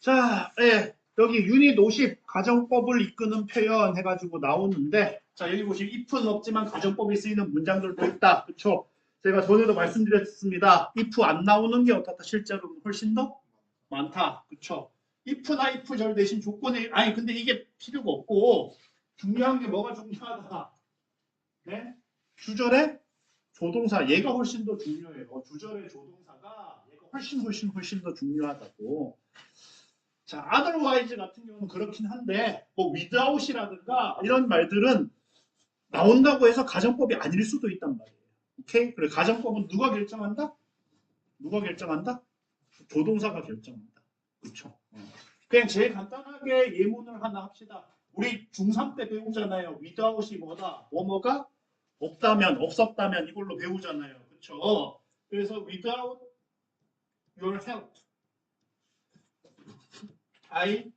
자, 예, 여기 유닛 50 가정법을 이끄는 표현 해가지고 나오는데, 자, 여기 보시면 if는 없지만 가정법이 쓰이는 문장들도 있다. 그쵸? 제가 전에도 말씀드렸습니다. if 안 나오는 게 어떻다? 실제로는 훨씬 더 많다. 그쵸? if나 if 절 대신 조건에, 아니, 근데 이게 필요가 없고, 중요한 게 뭐가 중요하다? 네? 주절의 조동사, 얘가 훨씬 더 중요해요. 주절의 조동사가 얘가 훨씬 더 중요하다고. 자, otherwise 같은 경우는 그렇긴 한데, 뭐 without이라든가 이런 말들은 나온다고 해서 가정법이 아닐 수도 있단 말이에요. 오케이? 그래, 가정법은 누가 결정한다? 누가 결정한다? 조동사가 결정한다. 그렇죠? 그냥 제일 간단하게 예문을 하나 합시다. 우리 중3 때 배우잖아요. without이 뭐다? 뭐뭐가 없다면, 없었다면 이걸로 배우잖아요. 그렇죠? 그래서 without your help, I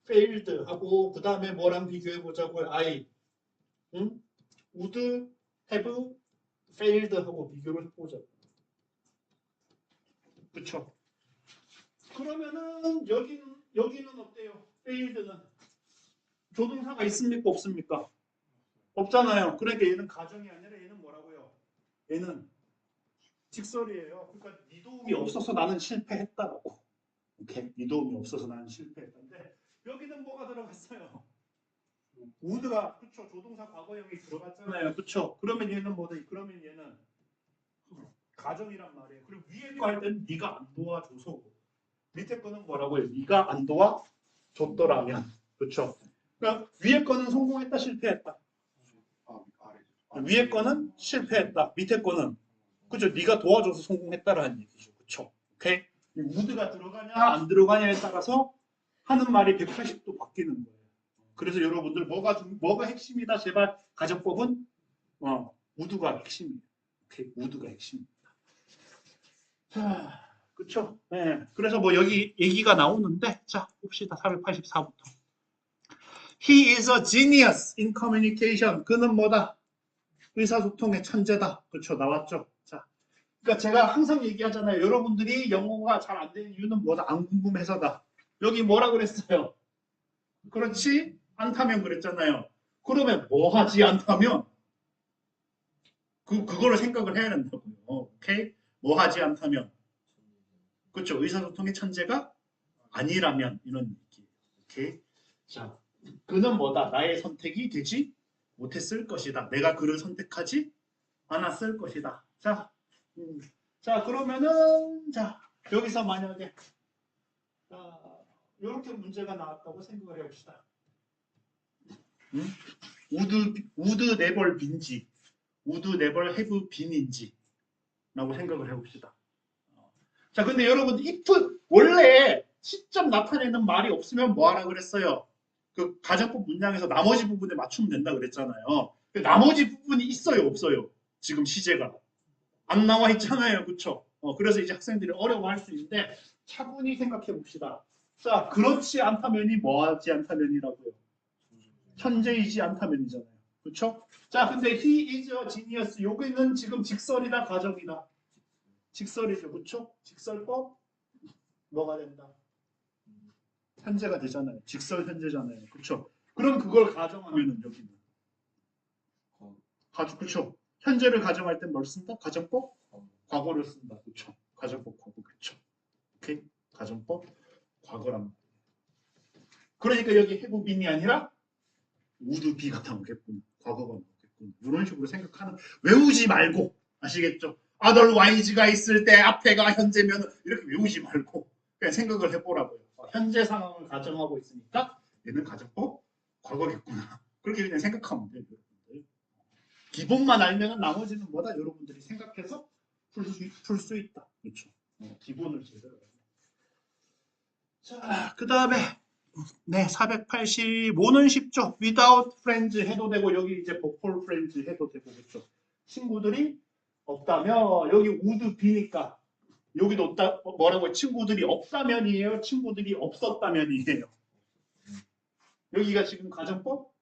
failed 하고 그 다음에 뭐랑 비교해 보자고요. I would have failed 하고 비교를 해보자고. 그렇죠? 그러면은 여기는 어때요? failed는 조동사가 있습니까? 없습니까? 없잖아요. 그러니까 얘는 가정이 아니라 얘는 뭐라고요? 얘는 직설이에요. 그러니까 네 도움이 없어서 나는 실패했다라고. 오케이? 네 도움이 없어서 나는 실패했는데 여기는 뭐가 들어갔어요? would가 그쵸? 조동사 과거형이 들어갔잖아요. 그쵸? 그러면 얘는 뭐다? 그러면 얘는 가정이란 말이에요. 그리고 위에 거 할 때는 네가 안 도와줘서 밑에 거는 뭐라고요? 네가 안 도와줬더라면 그쵸? 그러니까 위에 거는 성공했다 실패했다. 위에 거는 실패했다. 밑에 거는 그죠? 네가 도와줘서 성공했다라는 얘기죠. 그쵸? 오케이? would가 들어가냐 안 들어가냐에 따라서 하는 말이 180도 바뀌는 거예요. 그래서 여러분들 뭐가 핵심이다? 제발 가정법은 would가 핵심이에요. 오케이? would가 핵심입니다. 자, 그쵸? 네. 그래서 뭐 여기 얘기가 나오는데 자, 봅시다. 484부터. He is a genius in communication. 그는 뭐다? 의사소통의 천재다. 그렇죠? 나왔죠? 자, 그러니까 제가 항상 얘기하잖아요. 여러분들이 영어가 잘 안 되는 이유는 뭐다? 안 궁금해서다. 여기 뭐라 그랬어요? 그렇지 않다면 그랬잖아요. 그러면 뭐 하지 않다면? 그거를 생각을 해야 된다고요. 오케이? 뭐 하지 않다면? 그렇죠? 의사소통의 천재가 아니라면 이런 얘기. 오케이? 자, 그는 뭐다? 나의 선택이 되지 못했을 것이다. 내가 그를 선택하지 않았을 것이다. 자, 자 그러면은 자 여기서 만약에 이렇게 문제가 나왔다고 생각을 해봅시다. 우드 네벌 빈지, 우드 네벌 해브 빈인지 라고 생각을 해봅시다. 자, 근데 여러분 if 원래 시점 나타내는 말이 없으면 뭐하라 그랬어요? 그 가정법 문장에서 나머지 부분에 맞추면 된다 그랬잖아요. 나머지 부분이 있어요, 없어요? 지금 시제가 안 나와 있잖아요, 그렇죠? 그래서 이제 학생들이 어려워할 수 있는데 차분히 생각해 봅시다. 자, 그렇지 않다면이 뭐하지 않다면이라고요? 현재이지 않다면이잖아요, 그렇죠? 자, 근데 he is a genius. 여기는 지금 직설이다, 가정이다. 직설이죠, 그렇죠? 직설법 뭐가 된다? 현재가 되잖아요. 직설 현재잖아요. 그렇죠? 그럼 그걸 가정하면은 여기는 그렇죠? 현재를 가정할 땐 뭘 쓴다? 가정법? 과거를 쓴다. 그렇죠? 가정법 과거 그렇죠? 오케이? 가정법 과거란 말이에요. 그러니까 여기 해부빈이 아니라 우드비가 나오겠군. 과거가 나오겠군. 이런 식으로 생각하는 외우지 말고 아시겠죠? otherwise가 있을 때 앞에가 현재면 이렇게 외우지 말고 그냥 생각을 해보라고요. 현재 상황을 가정하고 있으니까 얘는 가정법 과거겠구나. 그렇게 그냥 생각하면 돼요. 여러분들. 기본만 알면 나머지는 뭐다? 여러분들이 생각해서 풀 수 있다. 그렇죠? 기본을 제대로. 자, 그 다음에 네, 485는 쉽죠. without friends 해도 되고 여기 이제 before friends 해도 되고 그렇죠. 친구들이 없다면 여기 would be니까 여기도 없다 뭐라고 친구들이 없다면이에요. 친구들이 없었다면이에요. 여기가 지금 가정법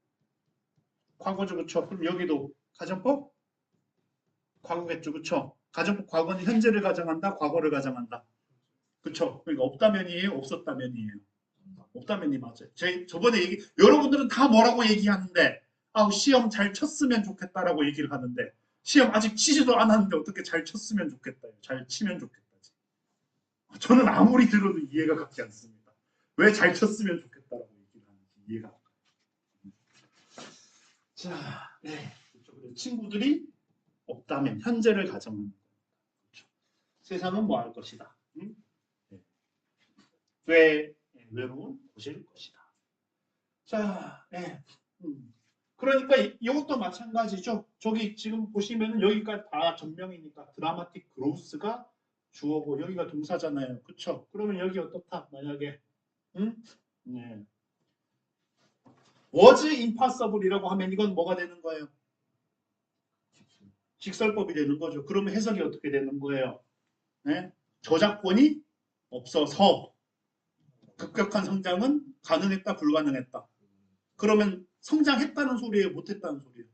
과거죠, 그렇죠. 그럼 여기도 가정법 과거겠죠, 그렇죠. 가정법 과거는 현재를 가정한다, 과거를 가정한다. 그쵸? 그러니까 없다면이에요, 없었다면이에요. 없다면이 맞아요. 저번에 여러분들은 다 뭐라고 얘기하는데, 시험 잘 쳤으면 좋겠다라고 얘기를 하는데, 시험 아직 치지도 않았는데 어떻게 잘 쳤으면 좋겠다, 잘 치면 좋겠다. 저는 아무리 들어도 이해가 가지 않습니다. 왜 잘 쳤으면 좋겠다라고 얘기를 하는지 이해가 안 가요. 자, 네. 그렇죠. 친구들이 없다면 현재를 가정하는 거죠. 그렇죠. 세상은 뭐 할 것이다. 응? 네. 외로운 곳일 것이다. 자, 네. 그러니까 이것도 마찬가지죠. 저기 지금 보시면은 여기가 다 전명이니까 드라마틱 그로스가 주어고 여기가 동사잖아요. 그쵸? 그러면 여기 어떻다? 만약에 네. was impossible이라고 하면 이건 뭐가 되는 거예요? 직설법이 되는 거죠. 그러면 해석이 어떻게 되는 거예요? 네? 저작권이 없어서 급격한 성장은 가능했다, 불가능했다. 그러면 성장했다는 소리예요, 못했다는 소리예요?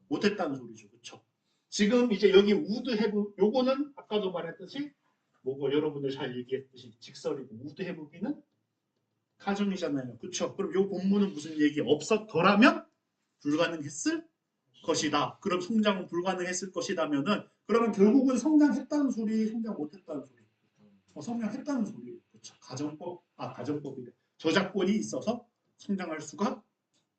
못했다는 소리죠. 그렇죠? 지금 이제 여기 would have 요거는 아까도 말했듯이 뭐고 여러분들 잘 얘기했듯이 직설이고 would have be는 가정이잖아요. 그렇죠? 그럼 요 본문은 무슨 얘기? 없었더라면 불가능했을 것이다. 그럼 성장은 불가능했을 것이다면은 그러면 결국은 성장했다는 소리, 성장 못했다는 소리. 성장했다는 소리. 그렇죠? 가정법이래. 저작권이 있어서 성장할 수가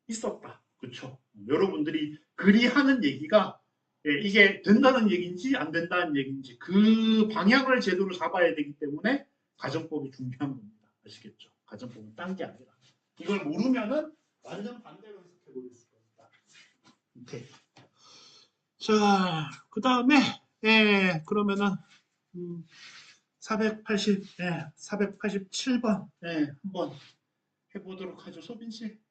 있었다. 그렇죠? 여러분들이 그리 하는 얘기가 이게 된다는 얘기인지 안 된다는 얘기인지 그 방향을 제대로 잡아야 되기 때문에 가정법이 중요한 겁니다. 아시겠죠? 가정법은 딴 게 아니라 이걸 모르면은 완전 반대로 해석해 버릴 수가 있다. 오케이. 자, 그 다음에 그러면은 487번 한번 해보도록 하죠. 소빈 씨.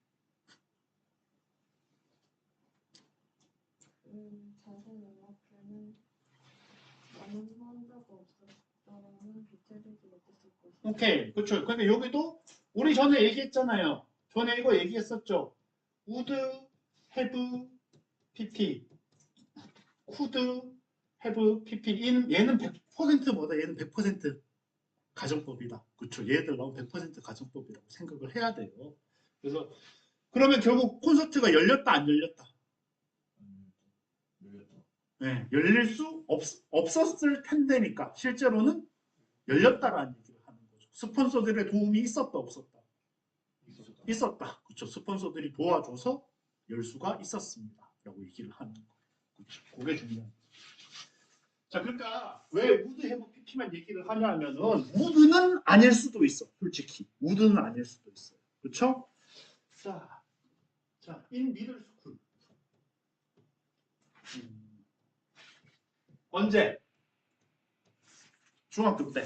자신 음악회는 나는 혼자가 없었더라면 비틀리지 못했을 것이다. 오케이, 그렇죠. 그러니까 여기도 우리 전에 얘기했잖아요. 전에 이거 얘기했었죠. would have pp, could have pp. 얘는 100% 뭐다? 얘는 100% 가정법이다. 그렇죠. 얘들 나오면 100% 가정법이라고 생각을 해야 돼요. 그래서 그러면 결국 콘서트가 열렸다 안 열렸다? 네, 열릴 수 없었을 텐데니까 실제로는 열렸다라는 얘기를 하는 거죠. 스폰서들의 도움이 있었다 없었다? 있었다. 그렇죠. 스폰서들이 도와줘서 열 수가 있었습니다. 라고 얘기를 하는 거예요. 그렇죠. 그게 중요한 거죠. 자, 그러니까 왜 우드 해브 PP만 얘기를 하냐 하면은 우드는 아닐 수도 있어. 솔직히. 우드는 아닐 수도 있어요. 그렇죠? 자, in middle school. 언제? 중학교 때.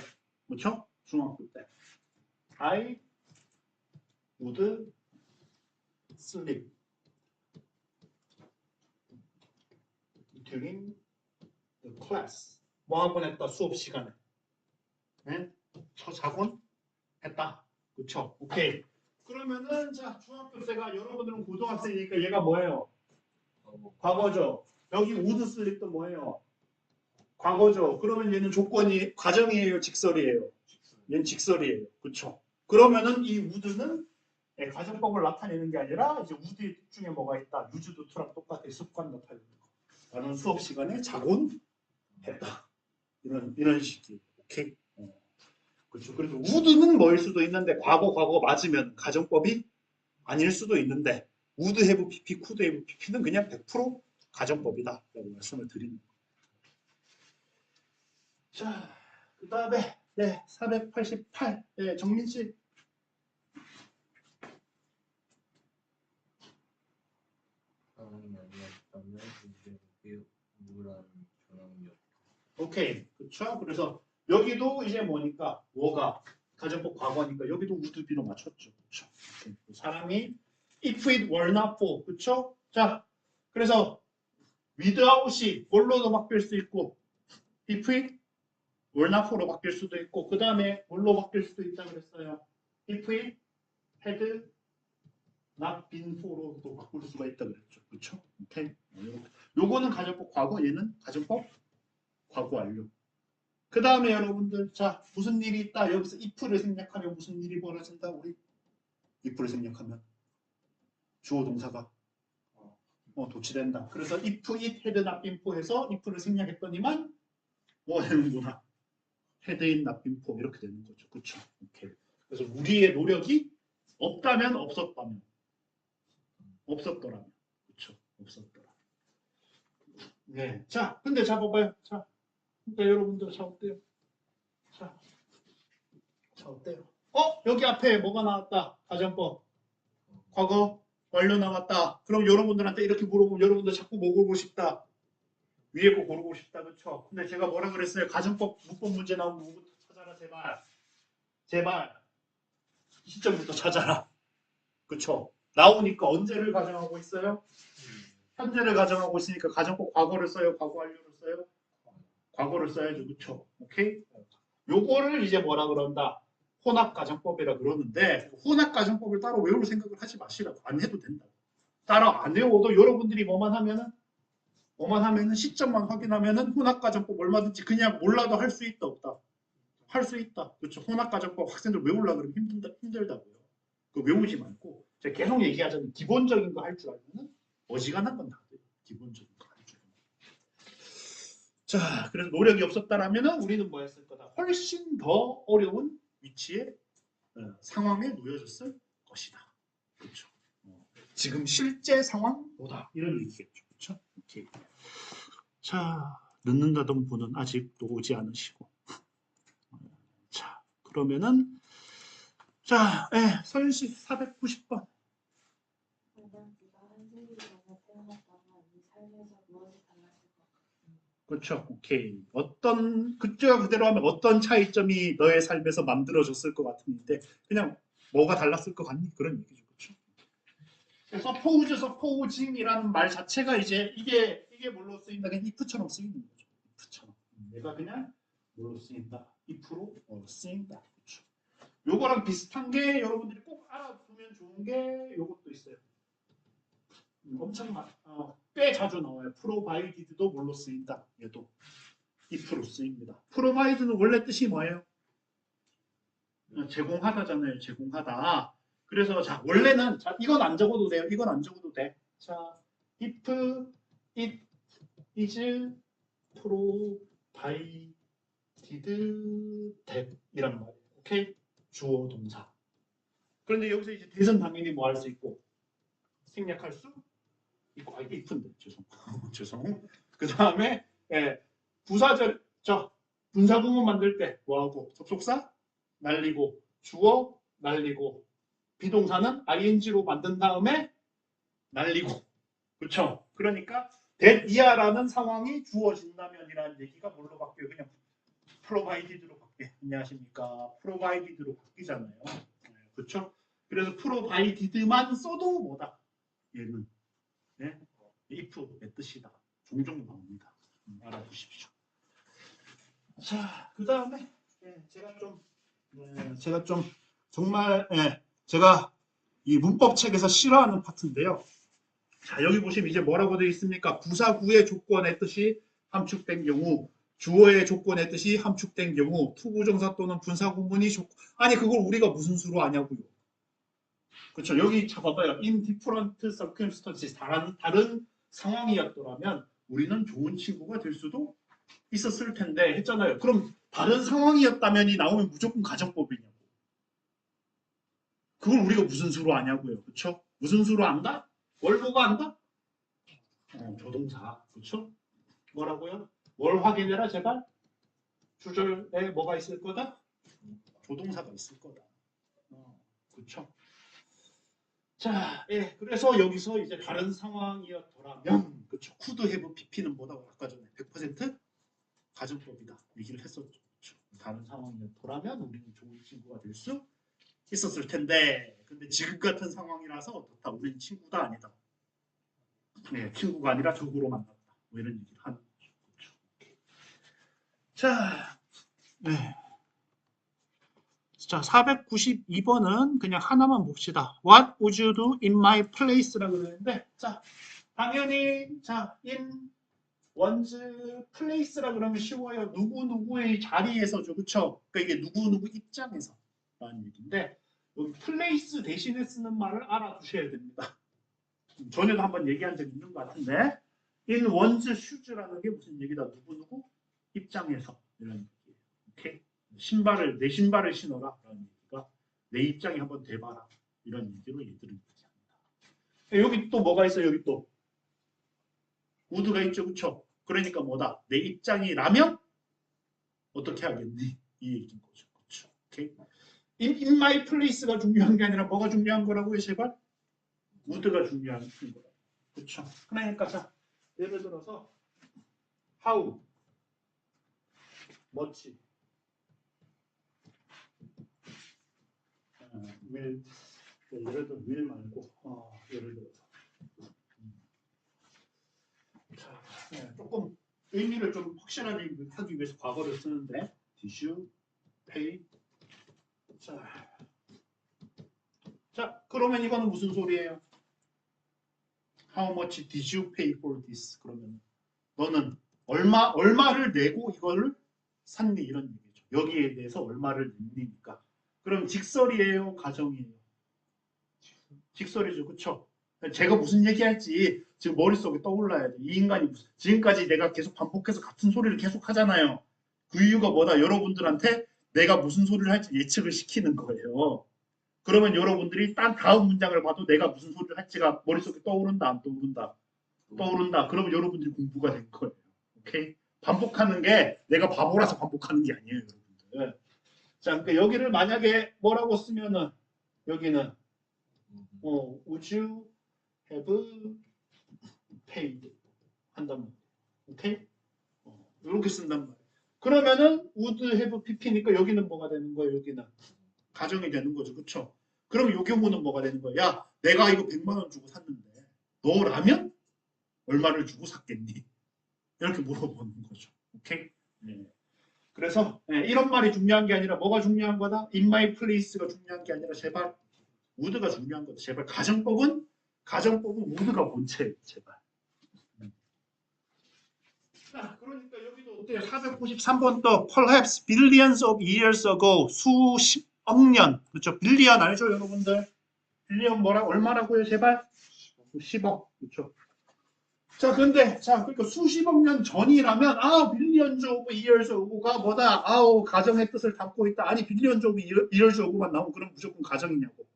그렇죠? 중학교 때. I would sleep during the class. 뭐 하곤 했다? 수업 시간에. 네? 자곤 했다. 그렇죠? 오케이. 그러면은 자 중학교 때가 여러분들은 고등학생이니까 얘가 뭐예요? 과거죠. 여기 would sleep도 뭐예요? 과거죠. 그러면 얘는 조건이 과정이에요, 직설이에요? 얘는 직설이에요. 그렇죠? 그러면은 이 would는 가정법을 나타내는 게 아니라 이제 would 중에 뭐가 있다? used to랑 똑같아. 습관 나타내는 거. 나는 수업 시간에 자곤 했다. 이런 식이에요. 오케이. 그렇죠. 그래서 would는 뭐일 수도 있는데 과거 맞으면 가정법이 아닐 수도 있는데 would have pp, could have pp는 그냥 100% 가정법이다라고 말씀을 드리는 거예요. 자, 그 다음에 488 정민 씨. 오케이, 그렇죠. 그래서 여기도 이제 뭐니까 뭐가 가정법 과거니까 여기도 would be로 맞췄죠. 그렇죠. 사람이 if it were not for, 그렇죠. 자, 그래서 without이 뭘로도 바뀔 수 있고 if it were not for로 바뀔 수도 있고 그 다음에 뭘로 바뀔 수도 있다 그랬어요. if it had not been for로도 바꿀 수가 있다 그랬죠. 그렇죠. 오케이. 요거는 가정법 과거, 얘는 가정법 과거 완료. 그 다음에 여러분들, 자, 무슨 일이 있다. 여기서 if를 생략하면 무슨 일이 벌어진다, 우리? if를 생략하면 주어 동사가 도치된다. 그래서 if, it, had not been for 해서 if를 생략했더니만 뭐 되는구나. had it not been for 이렇게 되는 거죠. 그렇죠? 오케이. 그래서 우리의 노력이 없다면 없었다면 없었더라면 그렇죠? 없었더라. 네. 자, 근데 잡아봐요. 자, 그러니까 여러분들 자 어때요? 자 어때요? 여기 앞에 뭐가 나왔다? 가정법. 과거 완료 나왔다. 그럼 여러분들한테 이렇게 물어보면 여러분들 자꾸 뭐 고르고 싶다? 위에 거 고르고 싶다. 그렇죠? 근데 제가 뭐라 그랬어요? 가정법 문법 문제 나오면 뭐부터 찾아라. 제발 시점부터 찾아라. 그렇죠? 나오니까 언제를 가정하고 있어요? 현재를 가정하고 있으니까 가정법 과거를 써요? 과거 완료를 써요? 과거를 써야죠. 그렇죠? 오케이? 요거를 이제 뭐라 그런다? 혼합가정법이라 그러는데 혼합가정법을 따로 외울 생각을 하지 마시라고. 안 해도 된다. 따라 안 외워도 여러분들이 뭐만 하면은 시점만 확인하면은 혼합가정법 얼마든지 그냥 몰라도 할 수 있다 없다. 할 수 있다. 그렇죠. 혼합가정법 학생들 외우려고 그러면 힘들다고요. 그 외우지 말고 제가 계속 얘기하자면 기본적인 거 할 줄 알면은 어지간한 건 다 돼요. 기본적인 거 할 줄. 자, 그래서 노력이 없었다라면은 우리는 뭐 했을 거다. 훨씬 더 어려운 위치에 상황에 놓여졌을 것이다. 그렇죠. 지금 실제 상황보다 이런 얘기겠죠. 그렇죠? 오케이. 자, 늦는다던 분은 아직도 오지 않으시고. 자, 그러면은 자, 서윤 씨 490번. 그렇죠. 오케이. 어떤 그쪽 그대로 하면 어떤 차이점이 너의 삶에서 만들어졌을 것 같은데 그냥 뭐가 달랐을 것 같니? 그런 얘기죠. 그렇죠. 서포우즈이라는 말 자체가 이제 이게 뭘로 쓰인다? 그냥 if처럼 쓰이는 거죠. if처럼. 내가 그냥 뭘로 쓰인다? if로 쓰인다. 그렇죠. 요거랑 비슷한 게 여러분들이 꼭 알아두면 좋은 게 요것도 있어요. 엄청 꽤 자주 나와요. provided도 뭘로 쓰인다. 얘도 if로 쓰입니다. provide는 원래 뜻이 뭐예요? 제공하다잖아요. 제공하다. 그래서 자 원래는 자 이건 안 적어도 돼요. 이건 안 적어도 돼. 자 if it is provided that 이란 말이에요. 오케이? 주어 동사. 그런데 여기서 이제 대선 당연히 뭐 할 수 있고 생략할 수 있고 이게 if인데 죄송. 그 다음에 부사절 분사구문 만들 때 뭐하고 접속사 날리고 주어 날리고 비동사는 ing로 만든 다음에 날리고 그렇죠. 그러니까 that 이하라는 상황이 주어진다면이라는 얘기가 뭘로 바뀌어요? 그냥 provided로 바뀌어요. 안녕하십니까. provided로 바뀌잖아요. 그렇죠. 그래서 provided만 써도 뭐다? 얘는 if의 뜻이다. 종종 나옵니다. 알아두십시오. 자, 그 다음에 제가 좀 정말 제가 이 문법책에서 싫어하는 파트인데요. 자, 여기 보시면 이제 뭐라고 되어 있습니까? 부사구의 조건의 뜻이 함축된 경우, 주어의 조건의 뜻이 함축된 경우, 투부정사 또는 분사구문이 아니 그걸 우리가 무슨 수로 아냐고요. 그렇죠. 여기 잡아봐요. In different circumstances, 다른 상황이었더라면 우리는 좋은 친구가 될 수도 있었을 텐데 했잖아요. 그럼 다른 상황이었다면이 나오면 무조건 가정법이냐고. 그걸 우리가 무슨 수로 아냐고요. 그렇죠? 무슨 수로 안다? 뭘 보고 안다? 조동사. 그렇죠? 뭐라고요? 뭘 확인해라 제발? 주절에 뭐가 있을 거다? 조동사가 있을 거다. 그렇죠? 자, 그래서 여기서 이제 다른 상황이었더라면, 그렇죠? could have pp는 뭐라고 아까 전에 100% 가정법이다 얘기를 했었죠. 그렇죠? 다른 상황이었더라면 우리는 좋은 친구가 될 수 있었을 텐데, 근데 지금 같은 상황이라서 어떻다? 우리는 친구가 아니다. 친구가 아니라 적으로 만났다. 뭐 이런 얘기를 하는 거죠. 그렇죠? 자, 자, 492번은 그냥 하나만 봅시다. What would you do in my place라고 그러는데, 자, 당연히, 자, in 원즈 플레이스라 그러면 쉬워요. 누구누구의 자리에서죠. 그쵸? 그러니까 이게 누구누구 입장에서 라는 얘기인데 여기 플레이스 대신에 쓰는 말을 알아두셔야 됩니다. 전에도 한번 얘기한 적 있는 것 같은데 in one's shoes라는 게 무슨 얘기다. 누구누구 입장에서 이런 얘기예요. 오케이? 내 신발을 신어라 라는 얘기가 내 입장에 한번 대봐라 이런 얘기로 얘들은 얘기합니다. 여기 또 뭐가 있어요? 여기 또 would가 있죠. 그쵸? 그러니까 뭐다? 내 입장이라면 어떻게 하겠니? 이 얘기인 거죠. 그쵸? 오케이? in my place가 중요한 게 아니라 뭐가 중요한 거라고요? 제발? would가 중요한 거라고. 그쵸? 그러니까 자 예를 들어서 how much will 예를 들어 will 말고 예를 들어서 자, 조금 의미를 좀 확실하게 하기 위해서 과거를 쓰는데 did you pay 자 그러면 이거는 무슨 소리예요? How much did you pay for this? 그러면 너는 얼마를 내고 이거를 샀니? 이런 얘기죠. 여기에 대해서 얼마를 냈니니까. 그럼 직설이에요? 가정이에요? 직설이죠. 그쵸? 제가 무슨 얘기할지 지금 머릿속에 떠올라야 돼. 이 인간이 지금까지 내가 계속 반복해서 같은 소리를 계속 하잖아요. 그 이유가 뭐다? 여러분들한테 내가 무슨 소리를 할지 예측을 시키는 거예요. 그러면 여러분들이 딴 다음 문장을 봐도 내가 무슨 소리를 할지가 머릿속에 떠오른다, 안 떠오른다? 떠오른다. 그러면 여러분들이 공부가 된 거예요. 오케이? 반복하는 게 내가 바보라서 반복하는 게 아니에요, 여러분들. 자, 그러니까 여기를 만약에 뭐라고 쓰면은 여기는 would you have paid 한단 말이에요. 오케이? 이렇게 쓴단 말이에요. 그러면은 would have pp니까 여기는 뭐가 되는 거예요? 여기는 가정이 되는 거죠. 그쵸? 그럼 이 경우는 뭐가 되는 거야? 야, 내가 이거 100만 원 주고 샀는데 너라면 얼마를 주고 샀겠니? 이렇게 물어보는 거죠. 오케이? 네. 그래서 이런 말이 중요한 게 아니라 뭐가 중요한 거다? in my place가 중요한 게 아니라 제발 would가 중요한 거다. 제발 가정법은 would가 본체예요. 제발. 자, 그러니까 여기도 어때요? 493번 또 perhaps billions of years ago 수십억 년 그렇죠? 빌리언 알죠 여러분들? 빌리언 얼마라고요? 제발 10억 그렇죠? 자 근데 그러니까 수십억 년 전이라면 빌리언즈 오브 이어즈 오브가 뭐다? 가정의 뜻을 담고 있다. 아니 빌리언즈 오브 이어즈 오브만 나오면 그럼 무조건 가정이냐고.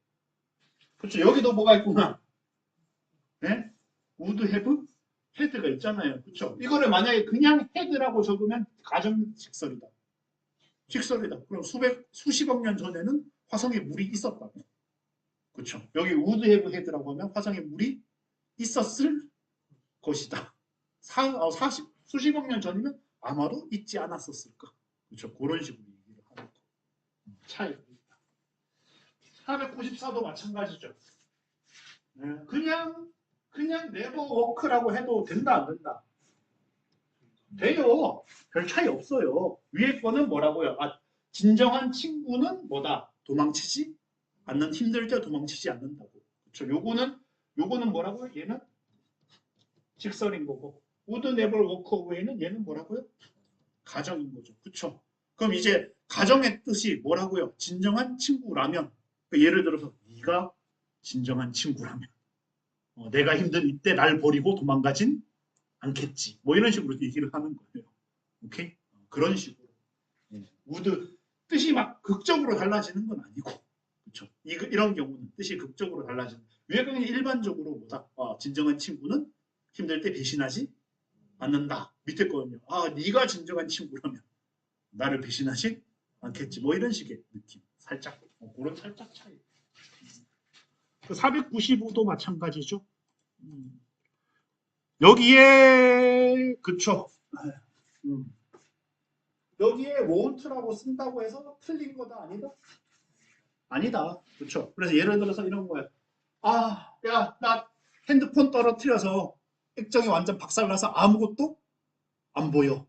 그렇죠? 여기도 뭐가 있구나. 네? would have 헤드가 있잖아요. 그렇죠? 이거를 만약에 그냥 헤드라고 적으면 가정 직설이다. 직설이다. 그럼 수십억 년 전에는 화성에 물이 있었다고. 그렇죠? 여기 would have 헤드라고 하면 화성에 물이 있었을 것이다. 수십억 년 전이면 아마도 있지 않았었을까. 그렇죠? 그런 식으로 얘기를 하는 거. 차이가 있다. 494도 마찬가지죠. 그냥 never work라고 해도 된다 안 된다? 돼요. 별 차이 없어요. 위에 거는 뭐라고요? 진정한 친구는 뭐다? 도망치지 않는 힘들 때 도망치지 않는다고. 그렇죠? 요거는 뭐라고요? 얘는 직설인 거고. would never walk away는 얘는 뭐라고요? 가정인 거죠. 그렇죠? 그럼 이제 가정의 뜻이 뭐라고요? 진정한 친구라면 예를 들어서 네가 진정한 친구라면 내가 힘든 이때 날 버리고 도망가진 않겠지. 뭐 이런 식으로 얘기를 하는 거예요. 오케이? 그런 식으로. would 뜻이 막 극적으로 달라지는 건 아니고, 그렇죠? 이런 경우는 뜻이 극적으로 달라지는. 위에 그냥 일반적으로 뭐다? 진정한 친구는 힘들 때 배신하지 않는다. 밑에 거는요. 네가 진정한 친구라면 나를 배신하지 않겠지. 뭐 이런 식의 느낌. 살짝 그런 살짝 차이. 495도 마찬가지죠. 여기에 그쵸. 여기에 won't라고 쓴다고 해서 틀린 거다 아니다? 아니다. 그쵸. 그래서 예를 들어서 이런 거야. 야, 나 핸드폰 떨어뜨려서 액정이 완전 박살나서 아무것도 안 보여.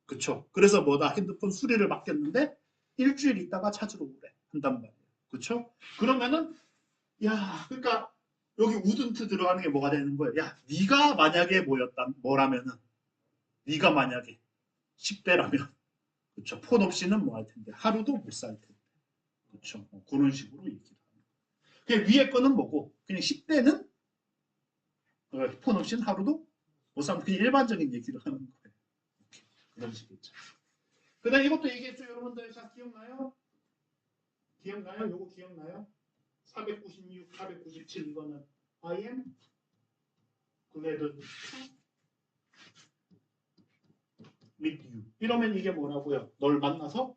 그쵸. 그래서 뭐다? 핸드폰 수리를 맡겼는데 일주일 있다가 찾으러 오래. 한단 말이에요. 그쵸? 그러면은 그러니까 여기 wouldn't 들어가는 게 뭐가 되는 거예요? 네가 만약에 뭐라면은 네가 만약에 10대라면 그렇죠. 폰 없이는 뭐 할 텐데 하루도 못 살 텐데 그렇죠. 그런 식으로 얘기를 합니다. 그냥 위에 거는 뭐고 그냥 10대는 폰 없이는 하루도 못 사는 그냥 일반적인 얘기를 하는 거예요. 그런 식이죠. 그다음 이것도 얘기했죠, 여러분들. 자, 기억나요? 기억나요? 요거 기억나요? 496, 497 이거는 I am glad with you. 이러면 이게 뭐라고요? 널 만나서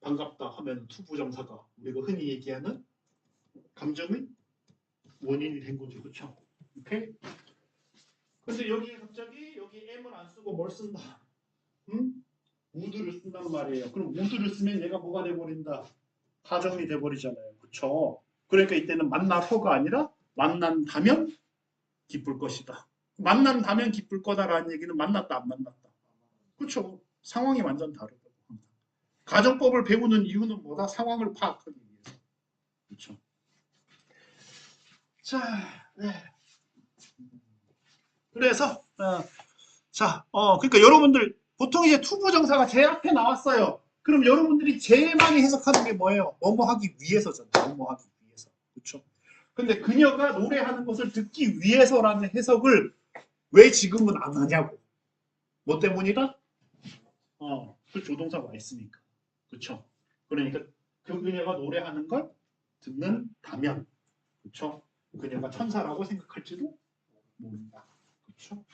반갑다 하면 투부정사가 우리가 흔히 얘기하는 감정의 원인이 된 거죠, 그렇죠? 오케이? 근데 여기에 갑자기 여기 am을 안 쓰고 뭘 쓴다? 응? would를 쓴단 말이에요. 그럼 would를 쓰면 얘가 뭐가 돼버린다? 가정이 돼버리잖아요, 그렇죠? 그러니까 이때는 만나서가 아니라 만난다면 기쁠 것이다. 만난다면 기쁠 거다라는 얘기는 만났다 안 만났다. 그렇죠? 상황이 완전 다르다고. 가정법을 배우는 이유는 뭐다? 상황을 파악하기 위해서. 그렇죠? 자, 네. 그래서 그러니까 여러분들 보통 이제 투부정사가 제 앞에 나왔어요. 그럼 여러분들이 제일 많이 해석하는 게 뭐예요? 뭐뭐 하기 위해서잖아요. 뭐뭐 하기 위해서. 그렇죠? 근데 그녀가 노래하는 것을 듣기 위해서라는 해석을 왜 지금은 안 하냐고. 뭐 때문이다? 그 조동사가 와 있으니까. 그렇죠? 그러니까 그 그녀가 노래하는 걸 듣는다면, 그렇죠? 그녀가 천사라고 생각할지도 모른다. 그렇죠?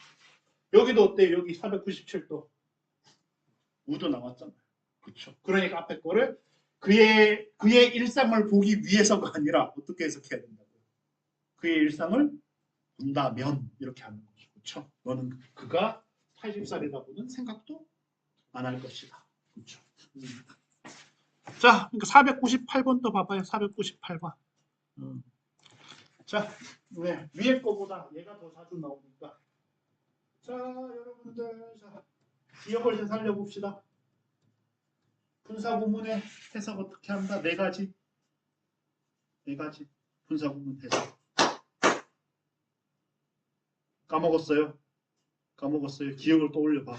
여기도 어때? 여기 497도 우도 나왔잖아요. 그렇죠? 그러니까 앞에 거를 그의 일상을 보기 위해서가 아니라 어떻게 해석해야 된다고요? 그의 일상을 본다면 이렇게 하는 거죠. 그렇죠? 너는 그가 80살이라고는 생각도 안 할 것이다. 그렇죠? 자, 그러니까 498번 또 봐봐요. 498번. 자, 네, 위에 거보다 얘가 더 자주 나오니까. 자, 여러분들, 자, 기억을 좀 살려봅시다. 분사구문의 해석 어떻게 한다? 네 가지. 분사구문 해석. 까먹었어요? 기억을 떠올려봐.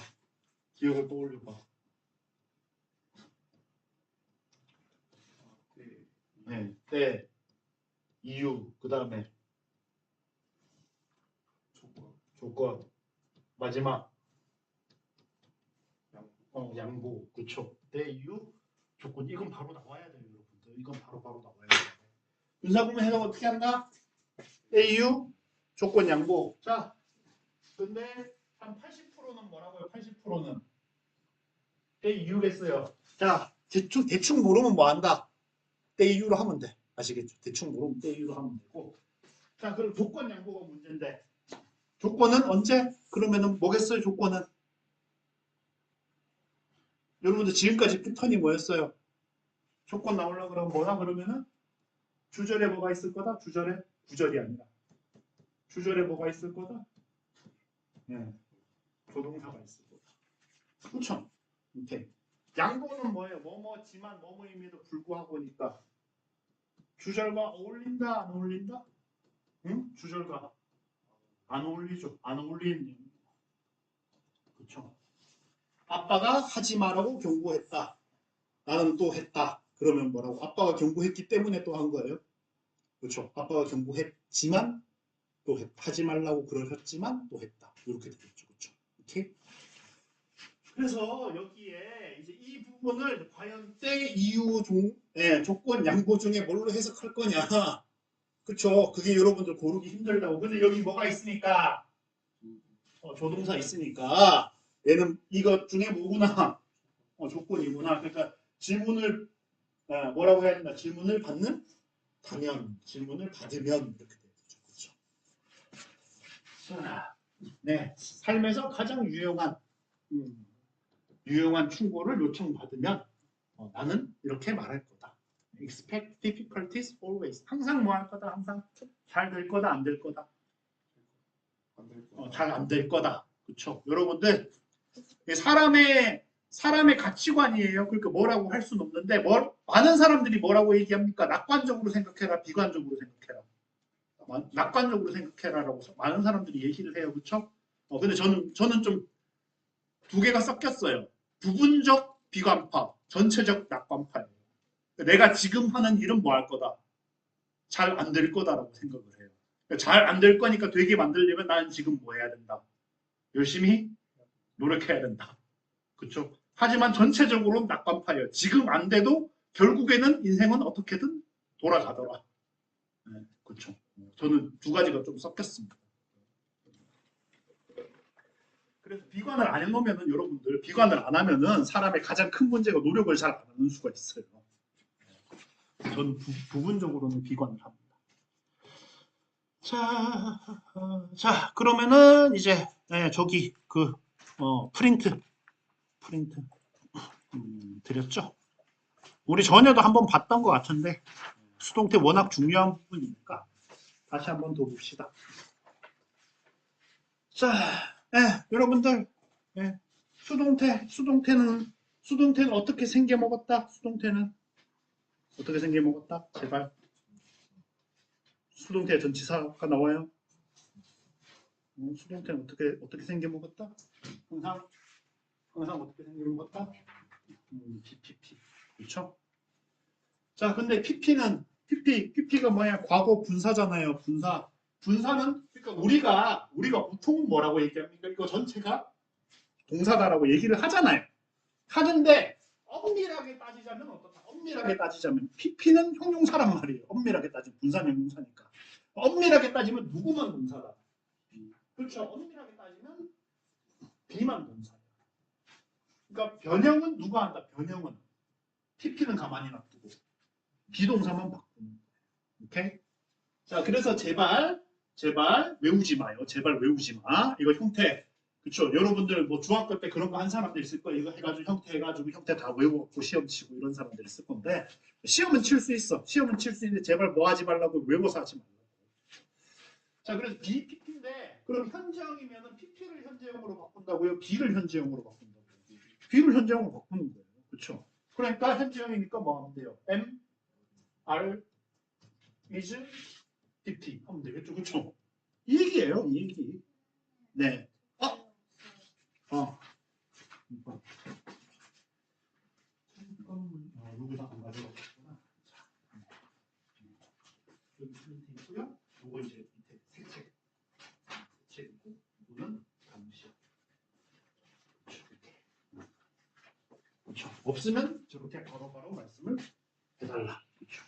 네, 때, 이유, 그 다음에 조건, 마지막 양보, 그쵸? 때, 이유, 조건. 이건 바로 나와야 돼요, 여러분들. 이건 바로 나와야 돼요. 분사구문 해석 어떻게 한다? 때, 이유, 조건, 양보. 자, 근데 한 80%는 뭐라고요? 80%는 때 이유겠어요. 자, 대충 모르면 뭐 한다? 때 이유로 하면 돼. 아시겠죠? 대충 모르면 때 이유로 하면 되고. 자, 그럼 조건 양보가 문제인데 조건은 언제? 그러면은 뭐겠어요? 조건은 여러분들 지금까지 패턴이 뭐였어요? 조건 나오려고 그러면 뭐다? 그러면은 주절에 뭐가 있을 거다? 주절에 구절이 아니라 주절에 뭐가 있을 거다? 네, 조동사가 있을 거다. 그렇죠? 오케이. 양보는 뭐예요? 뭐뭐지만 뭐뭐임에도 불구하고니까 주절과 어울린다 안 어울린다? 응? 주절과 안 어울리죠. 안 어울리는 그렇죠. 아빠가 하지 말라고 경고했다. 나는 또 했다. 그러면 뭐라고? 아빠가 경고했기 때문에 또 한 거예요. 그렇죠. 아빠가 경고했지만 또 하지 말라고 그러셨지만 또 했다. 이렇게 되겠죠. 그렇죠. 오케이? 그래서 여기에 이제 이 부분을 과연 때 이유 조건 양보 중에 뭘로 해석할 거냐? 그쵸? 그게 여러분들 고르기 힘들다고. 근데 여기 뭐가 있으니까 조동사 있으니까 얘는 이것 중에 뭐구나? 조건이구나. 그러니까 질문을 뭐라고 해야 된다? 질문을 받는 당연, 질문을 받으면 이렇게 되죠. 그렇죠? 네, 삶에서 가장 유용한 충고를 요청받으면 나는 이렇게 말할 거다. Expect difficulties always. 항상 뭐 할 거다. 항상 잘 될 거다. 안 될 거다. 잘 안 될 거다. 그렇죠? 여러분들 사람의 가치관이에요. 그러니까 뭐라고 할 수는 없는데 많은 사람들이 뭐라고 얘기합니까? 낙관적으로 생각해라. 비관적으로 생각해라. 낙관적으로 생각해라라고 많은 사람들이 얘기를 해요. 그렇죠? 근데 저는 좀 두 개가 섞였어요. 부분적 비관파, 전체적 낙관파예요. 내가 지금 하는 일은 뭐 할 거다? 잘 안 될 거다라고 생각을 해요. 잘 안 될 거니까 되게 만들려면 나는 지금 뭐 해야 된다? 열심히 노력해야 된다. 그렇죠? 하지만 전체적으로는 낙관파예요. 지금 안 돼도 결국에는 인생은 어떻게든 돌아가더라. 네, 그렇죠. 저는 두 가지가 좀 섞였습니다. 그래서 비관을 안 해놓으면은 여러분들 비관을 안 하면은 사람의 가장 큰 문제가 노력을 잘 안 하는 수가 있어요. 저는 부분적으로는 비관을 합니다. 자 그러면은 이제 저기 그 프린트 드렸죠. 우리 전에도 한번 봤던 것 같은데 수동태 워낙 중요한 부분이니까 다시 한번 더 봅시다. 자, 여러분들 수동태는 어떻게 생겨 먹었다? 수동태는 어떻게 생겨 먹었다? 제발 수동태 전치사가 나와요. 수동태는 어떻게 생겨 먹었다? 항상 어떻게 생겨 먹었다? PPP 그렇죠? 자, 근데 PP가 뭐야? 과거 분사잖아요. 분사는 그러니까 우리가 보통 뭐라고 얘기합니까? 이거 전체가 동사다라고 얘기를 하잖아요. 하는데 엄밀하게 따지자면 어떻다? 엄밀하게 따지자면 PP는 형용사란 말이에요. 엄밀하게 따지면 분사는 형용사니까. 엄밀하게 따지면 누구만 동사다. 그렇죠? 엄밀하게 따지면 B만 동사예요. 그러니까 변형은 누가 한다? 변형은 PP는 가만히 놔두고 비동사만 바꾸는 거예요. 오케이? 자, 그래서 제발 외우지 마요. 제발 외우지 마. 이거 형태. 그렇죠. 여러분들 뭐 중학교 때 그런 거 한 사람들 있을 거예요. 이거 해가지고 형태 다 외우고 시험 치고 이런 사람들 있을 건데 시험은 칠 수 있어. 시험은 칠 수 있는데 제발 뭐 하지 말라고 외워서 하지 말라고. 자, 그래서 BPP인데 그럼 현재형이면은 PP를 현재형으로 바꾼다고요? B를 현재형으로 바꾼다고요? B를 현재형으로 바꾸는 거예요. 그렇죠. 그러니까 현재형이니까 뭐 하면 돼요? M, R, is, PP 하면 되겠죠. 그렇죠. 이 얘기예요. 이 얘기. 네. 여기다 안 가져갔구나. 여기 프린트 있고요. 요거 이제 밑에 색채 있고 이거는 감시. 그렇죠. 없으면 저렇게 바로바로 말씀을 해달라. 그렇죠.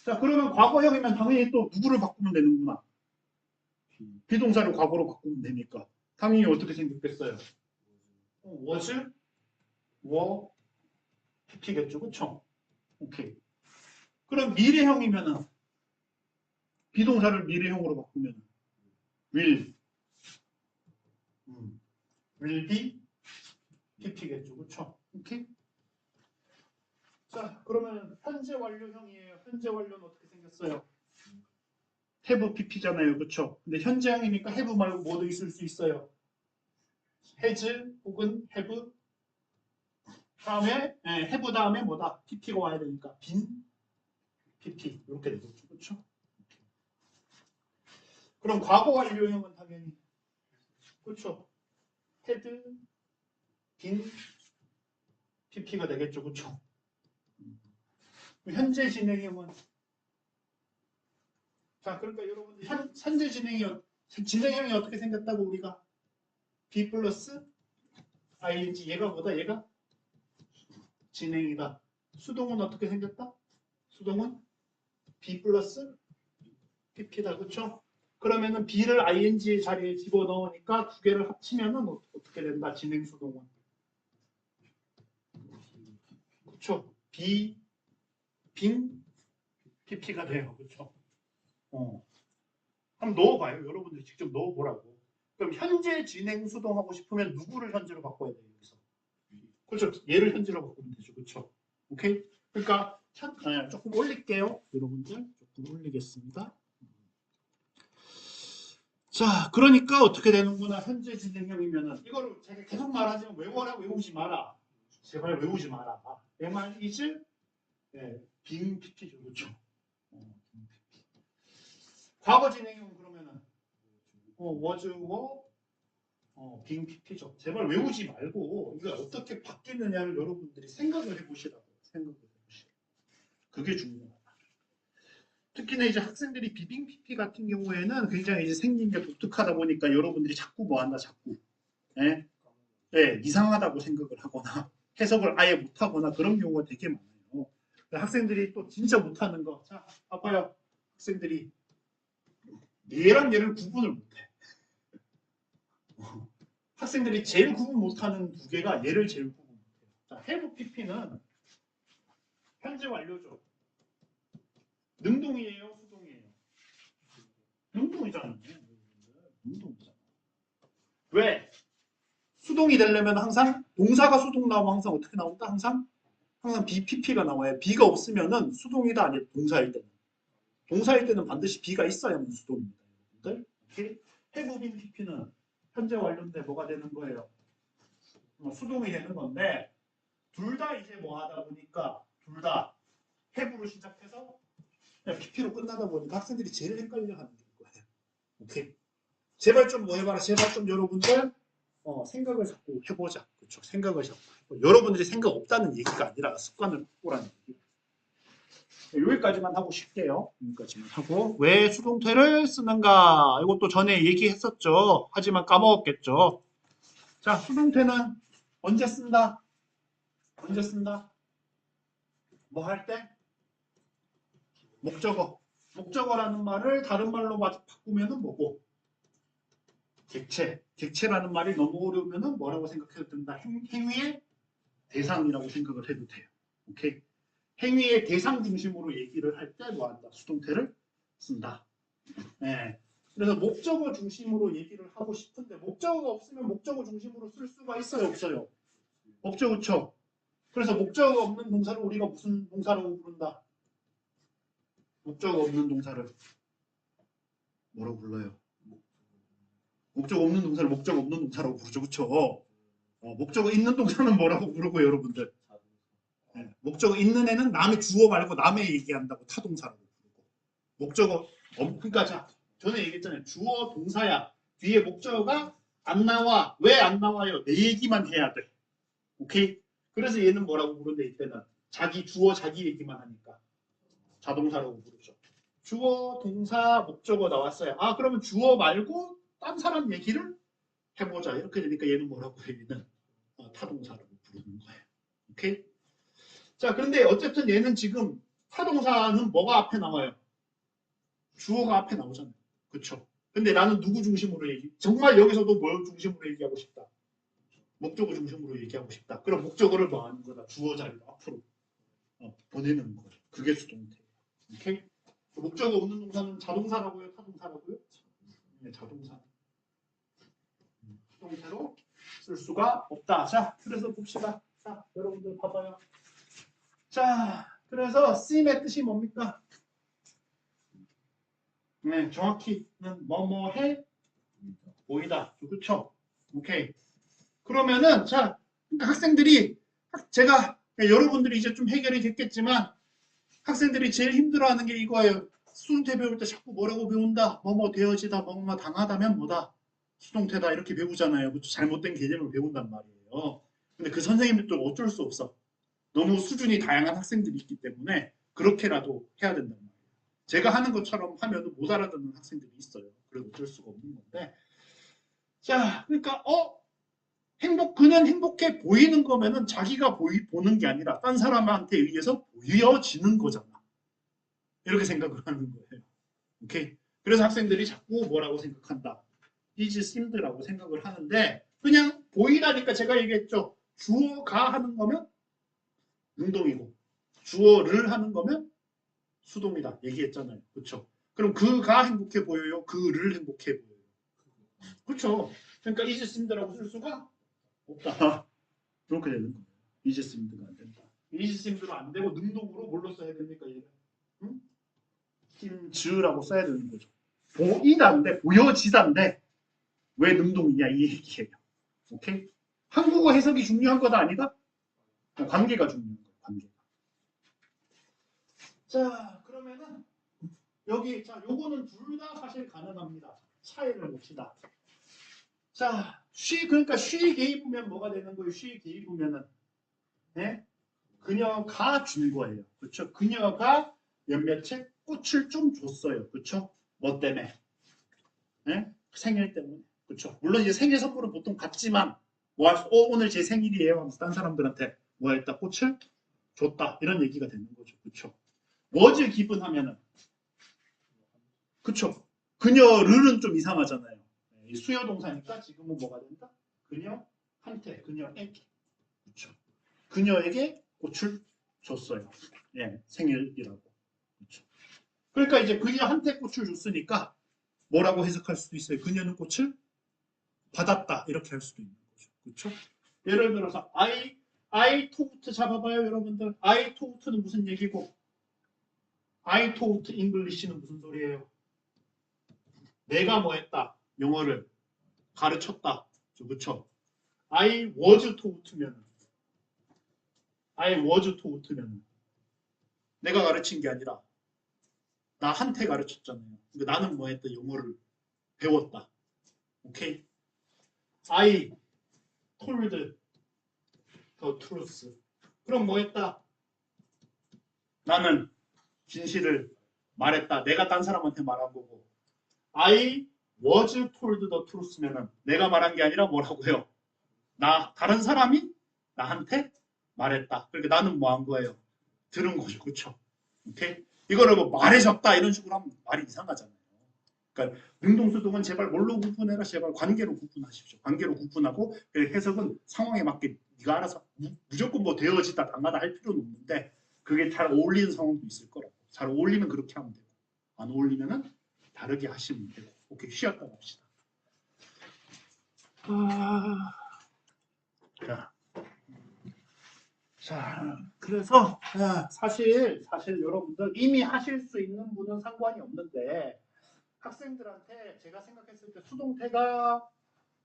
자, 그러면 과거형이면 당연히 또 누구를 바꾸면 되는구나. 비동사를 과거로 바꾸면 되니까 당연히 어떻게 생겼겠어요? was, were, pp겠죠. 그렇죠? 오케이. 그럼 미래형이면은 비동사를 미래형으로 바꾸면 will be pp겠죠. 그렇죠? 오케이. 자, 그러면 현재 완료형이에요. 현재 완료는 어떻게 생겼어요? have pp잖아요. 그렇죠? 근데 현재형이니까 have 말고 뭐도 있을 수 있어요. has 혹은 have 다음에 have 다음에 뭐다? pp가 와야 되니까 빈 pp 이렇게 되겠죠. 그렇죠? 그럼 과거 완료형은 당연히 그렇죠. had 빈 pp가 되겠죠. 그렇죠? 현재 진행형은 자, 그러니까 여러분들 현재 진행형이 어떻게 생겼다고 우리가 B 플러스 ing 얘가 뭐다? 얘가 진행이다. 수동은 어떻게 생겼다? 수동은 B 플러스 PP다. 그렇죠? 그러면은 B를 ing 자리에 집어넣으니까 두 개를 합치면은 어떻게 된다? 진행 수동은. 그렇죠? B 빈 PP가 돼요. 그렇죠? 한번 넣어봐요. 여러분들이 직접 넣어보라고. 그럼 현재 진행 수동하고 싶으면 누구를 현재로 바꿔야 돼요? 여기서. 그렇죠. 얘를 현재로 바꾸면 되죠. 그렇죠. 오케이. 그러니까 조금 올릴게요. 여러분들 조금 올리겠습니다. 자, 그러니까 어떻게 되는구나. 현재 진행형이면은 이거를 제가 계속 말하지만 외워라 외우지 마라. 제발 외우지 마라. MR is 빈 PP죠. 그렇죠. 과거 진행형 그러면은 was, were, 빙 PP죠. 제발 외우지 말고 이거 어떻게 바뀌느냐를 여러분들이 생각을 해보시라고. 생각을 해보시라고. 그게 중요하다. 특히나 이제 학생들이 비빙 PP 같은 경우에는 굉장히 이제 생긴 게 독특하다 보니까 여러분들이 자꾸 뭐 한다, 자꾸. 예? 예, 이상하다고 생각을 하거나 해석을 아예 못하거나 그런 경우가 되게 많아요. 학생들이 또 진짜 못하는 거. 자, 봐봐요. 학생들이 얘랑 얘를 구분을 못해. 학생들이 제일 구분 못하는 두 개가 얘를 제일 구분 못해요. 자, have PP는 현재 완료죠. 능동이에요, 수동이에요? 능동이잖아요. 능동이잖아. 왜? 수동이 되려면 항상 동사가 수동 나오면 항상 어떻게 나온다? 항상 BPP가 나와요. B가 없으면은 수동이다 아니 동사일 때는. 동사일 때는 반드시 B가 있어야만 수동입니다. 여러분들. 오케이? have been PP는 현재 완료인데 뭐가 되는 거예요? 수동이 되는 건데 둘 다 이제 뭐 하다 보니까 둘 다 have로 시작해서 PP로 끝나다 보니까 학생들이 제일 헷갈려 하는 게 이거예요. 오케이? 제발 좀 뭐 해봐라. 제발 좀 여러분들 생각을 자꾸 해보자. 그렇죠? 생각을 자꾸 해보자. 여러분들이 생각 없다는 얘기가 아니라 습관을 바꾸라는 얘기. 여기까지만 하고 쉽게요. 여기까지만 하고 왜 수동태를 쓰는가? 이것도 전에 얘기했었죠. 하지만 까먹었겠죠. 자, 수동태는 언제 쓴다? 언제 쓴다? 뭐 할 때? 목적어. 목적어라는 말을 다른 말로 바꾸면은 뭐고? 객체. 객체라는 말이 너무 어려우면은 뭐라고 생각해도 된다? 행위의 대상이라고 생각을 해도 돼요. 오케이? 행위의 대상 중심으로 얘기를 할 때 뭐한다? 수동태를 쓴다. 네. 그래서 목적어 중심으로 얘기를 하고 싶은데 목적어가 없으면 목적어 중심으로 쓸 수가 있어요? 없어요? 없죠. 그렇죠? 그래서 목적어 없는 동사를 우리가 무슨 동사라고 부른다? 목적어 없는 동사를 뭐라고 불러요? 목적 없는 동사를 목적 없는 동사라고 부르죠. 그렇죠? 목적어 있는 동사는 뭐라고 부르고 여러분들? 네. 목적어 있는 애는 남의 주어 말고 남의 얘기한다고 타동사라고 부르고 목적어 그러니까 자 전에 얘기했잖아요. 주어 동사야. 뒤에 목적어가 안 나와. 왜 안 나와요? 내 얘기만 해야 돼. 오케이? 그래서 얘는 뭐라고 부르는데 이때는 자기 주어 자기 얘기만 하니까 자동사라고 부르죠. 주어 동사 목적어 나왔어요. 아 그러면 주어 말고 딴 사람 얘기를 해보자. 이렇게 되니까 얘는 뭐라고 해? 얘는 타동사라고 부르는 거예요. 오케이? 자 그런데 어쨌든 얘는 지금 타동사는 뭐가 앞에 나와요? 주어가 앞에 나오잖아요. 그렇죠? 근데 나는 누구 중심으로 정말 여기서도 뭘 중심으로 얘기하고 싶다. 목적어 중심으로 얘기하고 싶다. 그럼 목적어를 뭐 하는 거다? 주어 자리로 앞으로 보내는 거예요. 그게 수동태. 오케이? 목적어 없는 동사는 자동사라고요? 타동사라고요? 네, 자동사. 수동태로 쓸 수가 없다. 자, 그래서 봅시다. 자, 여러분들 봐봐요. 자, 그래서 seem의 뜻이 뭡니까? 네, 정확히는 뭐뭐해 보이다. 그렇죠? 오케이. 그러면은 자, 그러니까 학생들이 제가 여러분들이 이제 좀 해결이 됐겠지만 학생들이 제일 힘들어하는 게 이거예요. 수동태 배울 때 자꾸 뭐라고 배운다. 뭐뭐 되어지다, 뭐뭐 당하다면 뭐다. 수동태다 이렇게 배우잖아요. 그것도 잘못된 개념을 배운단 말이에요. 근데 그 선생님들도 어쩔 수 없어. 너무 수준이 다양한 학생들이 있기 때문에 그렇게라도 해야 된단 말이에요. 제가 하는 것처럼 하면 못 알아듣는 학생들이 있어요. 그래서 어쩔 수가 없는 건데. 자, 그러니까 그는 행복해 보이는 거면은 자기가 보는 게 아니라 딴 사람한테 의해서 보여지는 거잖아. 이렇게 생각을 하는 거예요. 오케이? 그래서 학생들이 자꾸 뭐라고 생각한다. is seemed라고 생각을 하는데 그냥 보이다니까 제가 얘기했죠. 주어가 하는 거면 능동이고 주어를 하는 거면 수동이다. 얘기했잖아요. 그렇죠? 그럼 그가 행복해 보여요? 그를 행복해 보여요? 그렇죠? 그러니까 is seemed라고 쓸 수가 없다. 그렇게 되는 거예요. is seemed가 안 된다. is seemed로 안 되고 능동으로 뭘로 써야 됩니까? 얘는? 응? seems라고 써야 되는 거죠. 보이다인데 보여지다인데 왜 능동이냐 이 얘기예요. 오케이? 한국어 해석이 중요한 거다 아니다? 관계가 중요한 거예요. 관계가. 자 그러면은 여기 자 요거는 둘 다 사실 가능합니다. 차이를 봅시다. 자, 그러니까 쉬게 입으면 뭐가 되는 거예요? 쉬게 입으면은 네? 그녀가 준 거예요. 그렇죠? 그녀가 몇몇의 꽃을 좀 줬어요. 그렇죠? 뭐 때문에? 네? 생일 때문에. 그렇죠? 물론 이제 생일 선물은 보통 받지만 오늘 제 생일이에요 하면서 딴 사람들한테 뭐 했다? 꽃을 줬다. 이런 얘기가 되는 거죠. 그렇죠? was given 하면은 그렇죠? 그녀를은 좀 이상하잖아요. 이 수요 동사니까 지금은 뭐가 된다? 그녀한테, 그녀에게. 그렇죠? 그녀에게 꽃을 줬어요. 예, 생일이라고. 그렇죠? 그러니까 이제 그녀한테 꽃을 줬으니까 뭐라고 해석할 수도 있어요. 그녀는 꽃을 받았다. 이렇게 할 수도 있는 거죠. 그렇죠? 예를 들어서 I taught 잡아봐요, 여러분들. I taught는 무슨 얘기고 I taught English는 무슨 소리예요? 내가 뭐 했다? 영어를 가르쳤다. 그렇죠? I was taught면 내가 가르친 게 아니라 나한테 가르쳤잖아요. 그러니까 나는 뭐 했다? 영어를 배웠다. 오케이? I told the truth. 그럼 뭐 했다? 나는 진실을 말했다. 내가 딴 사람한테 말한 거고. I was told the truth면은 내가 말한 게 아니라 뭐라고요? 다른 사람이 나한테 말했다. 그러니까 나는 뭐 한 거예요? 들은 거죠. 그렇죠? 오케이? 이거를 뭐 말해줬다 이런 식으로 하면 말이 이상하잖아요. 그러니까 능동수동은 제발 뭘로 구분해라? 제발 관계로 구분하십시오. 관계로 구분하고 해석은 상황에 맞게 네가 알아서 무조건 뭐 되어지다 당하다 할 필요는 없는데 그게 잘 어울리는 상황도 있을 거라고. 잘 어울리면 그렇게 하면 되고 안 어울리면은 다르게 하시면 되고. 오케이, 쉬었다 봅시다. 자, 그래서 사실 여러분들 이미 하실 수 있는 분은 상관이 없는데 학생들한테 제가 생각했을 때 수동태가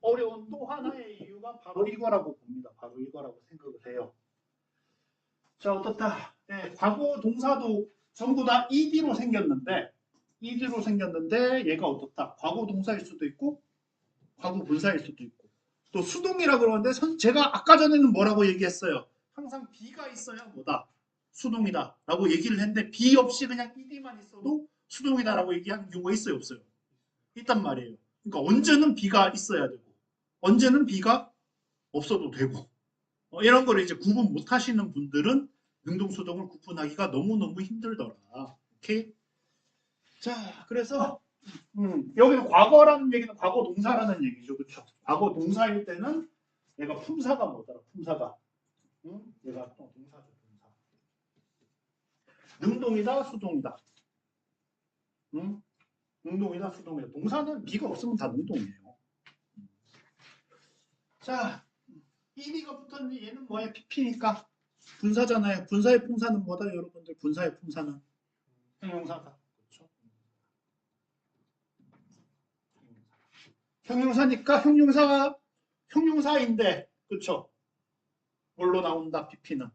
어려운 또 하나의 이유가 바로 이거라고 봅니다. 바로 이거라고 생각을 해요. 자, 어떻다? 네, 과거 동사도 전부 다 ed로 생겼는데 얘가 어떻다? 과거 동사일 수도 있고 과거 분사일 수도 있고 또 수동이라 그러는데 제가 아까 전에는 뭐라고 얘기했어요? 항상 B가 있어야 뭐다? 수동이다 라고 얘기를 했는데 B 없이 그냥 ed만 있어도 수동이다 라고 얘기하는 경우가 있어요? 없어요? 있단 말이에요. 그러니까 언제는 B가 있어야 되고 언제는 B가 없어도 되고 이런 거를 이제 구분 못 하시는 분들은 능동수동을 구분하기가 너무너무 힘들더라. 오케이? 자, 그래서 여기는 과거라는 얘기는 과거 동사라는 얘기죠. 그렇죠? 과거 동사일 때는 얘가 품사가 뭐더라? 품사가. 얘가 또 동사죠. 동사. 능동이다, 수동이다. 능동이다, 수동이다. 동사는 미가 없으면 다 능동이에요. 자, ED가 붙었는데 얘는 뭐야? PP니까 분사잖아요. 분사의 품사는 뭐다, 여러분들? 분사의 품사는 형용사다. 그렇죠? 형용사니까 형용사인데, 그렇죠? 뭘로 나온다? PP는.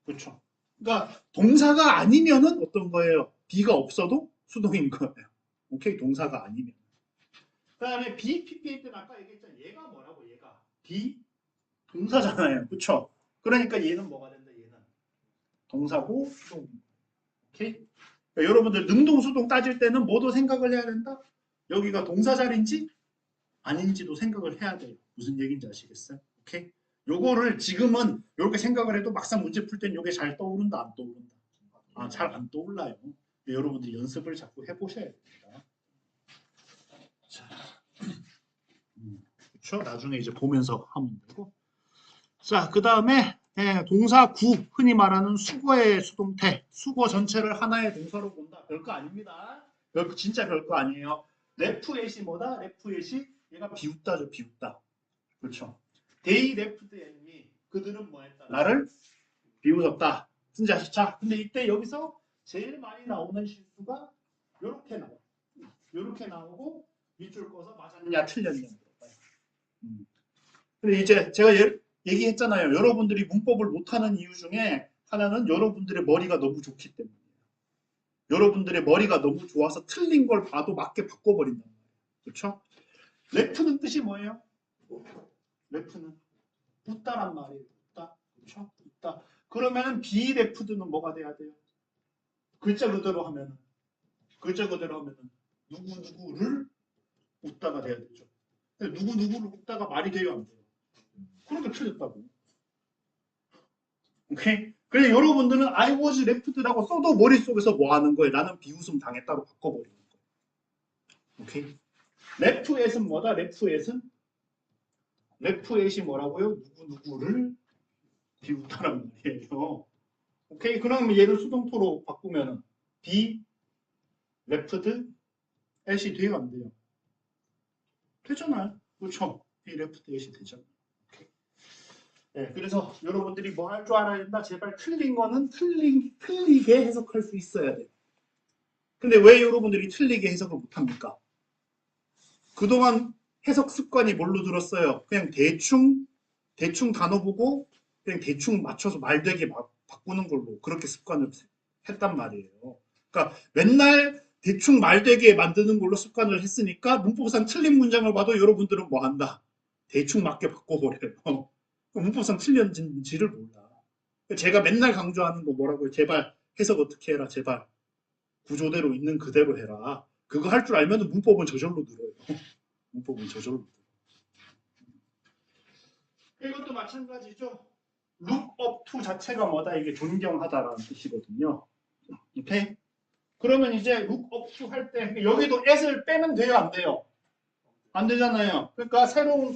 그렇죠? 그러니까 동사가 아니면은 어떤 거예요? B가 없어도 수동인 거예요. 오케이, 동사가 아니면. 그다음에 BPP일 때는 아까 얘기했잖아요. 얘가 뭐라고? 얘가 B 동사잖아요. 그렇죠? 그러니까 얘는 뭐가 된다? 얘는 동사고 수동. 오케이? 그러니까 여러분들 능동수동 따질 때는 뭐도 생각을 해야 된다? 여기가 동사 자리인지 아닌지도 생각을 해야 돼요. 무슨 얘기인지 아시겠어요? 오케이? 요거를 지금은 이렇게 생각을 해도 막상 문제 풀 땐 요게 잘 떠오른다, 안 떠오른다? 잘 안 떠올라요. 여러분들 연습을 자꾸 해보셔야 됩니다. 자, 그렇죠? 나중에 이제 보면서 하면 되고. 자, 그 다음에 동사 구, 흔히 말하는 수거의 수동태, 수거 전체를 하나의 동사로 본다. 별거 아닙니다. 진짜 별거 아니에요. 레프엣이 뭐다? 레프엣이 얘가 비웃다죠, 비웃다. 그렇죠? They left the enemy. 그들은 뭐 했다? 나를 비웃었다. 쓴자식. 자, 근데 이때 여기서 제일 많이 나오는 실수가 요렇게 나와. 요렇게 나오고 밑줄 꺼서 맞았냐 틀렸냐. 근데 이제 제가 얘기했잖아요. 여러분들이 문법을 못하는 이유 중에 하나는 여러분들의 머리가 너무 좋기 때문이에요. 여러분들의 머리가 너무 좋아서 틀린 걸 봐도 맞게 바꿔버린단 말이에요. 그렇죠? left는 뜻이 뭐예요? left는 웃다란 말이에요. 웃다. 그렇죠? 웃다. 그러면은 be left는 뭐가 돼야 돼요? 글자 그대로 하면은 누구누구를 웃다가 돼야 되죠. 누구누구를 웃다가 말이 돼요, 안 돼요? 그러니까 틀렸다고. 오케이? 그래서 여러분들은 I was left라고 써도 머릿속에서 뭐 하는 거예요? 나는 비웃음 당했다로 바꿔버리는 거예요. 오케이? left at은 뭐다? left at이 뭐라고요? 누구누구를 비웃다란 말이에요. 오케이? 그럼 얘를 수동토로 바꾸면은 be left at이 돼요, 안 돼요? 되잖아요. 그렇죠? be left at이 되잖아요. 오케이. 네, 그래서 여러분들이 뭐 할 줄 알아야 된다. 제발 틀린 거는 틀리게 해석할 수 있어야 돼요. 근데 왜 여러분들이 틀리게 해석을 못합니까? 그동안 해석 습관이 뭘로 들었어요? 그냥 대충 단어 보고 그냥 대충 맞춰서 말되게 바꾸는 걸로 그렇게 습관을 했단 말이에요. 그러니까 맨날 대충 말되게 만드는 걸로 습관을 했으니까 문법상 틀린 문장을 봐도 여러분들은 뭐 한다? 대충 맞게 바꿔버려요. 문법상 틀렸는지를 몰라. 제가 맨날 강조하는 거 뭐라고요? 제발 해석 어떻게 해라. 제발 구조대로 있는 그대로 해라. 그거 할 줄 알면 문법은 저절로 늘어요. 문법은 저절로 늘어요. 이것도 마찬가지죠. look up to 자체가 뭐다? 이게 존경하다라는 뜻이거든요. 오케이? 그러면 이제 look up to 할 때 여기도 at을 빼면 돼요, 안 돼요? 안 되잖아요. 그러니까 새로운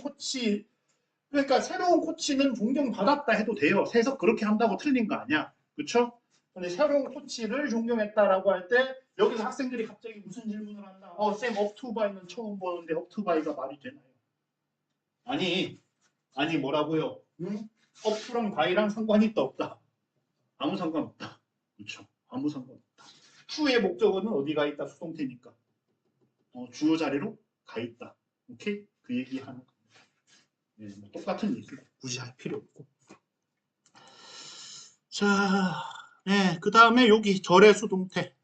코치는 존경받았다 해도 돼요. 해석 그렇게 한다고 틀린 거 아니야. 그렇죠? 근데 새로운 코치를 존경했다라고 할 때 여기서 학생들이 갑자기 무슨 질문을 한다. 쌤 업투바이는 처음 보는데 업투바이가 말이 되나요? 아니 뭐라고요? 응? 업투랑 바이랑 상관이 있다 없다. 아무 상관없다. 그렇죠? 아무 상관없다. 투의 목적어는 어디가 있다? 수동태니까. 주어 자리로 가 있다. 오케이? 그 얘기하는 겁니다. 네, 뭐 똑같은 얘기 굳이 할 필요 없고. 자, 네, 그 다음에 여기 절의 수동태.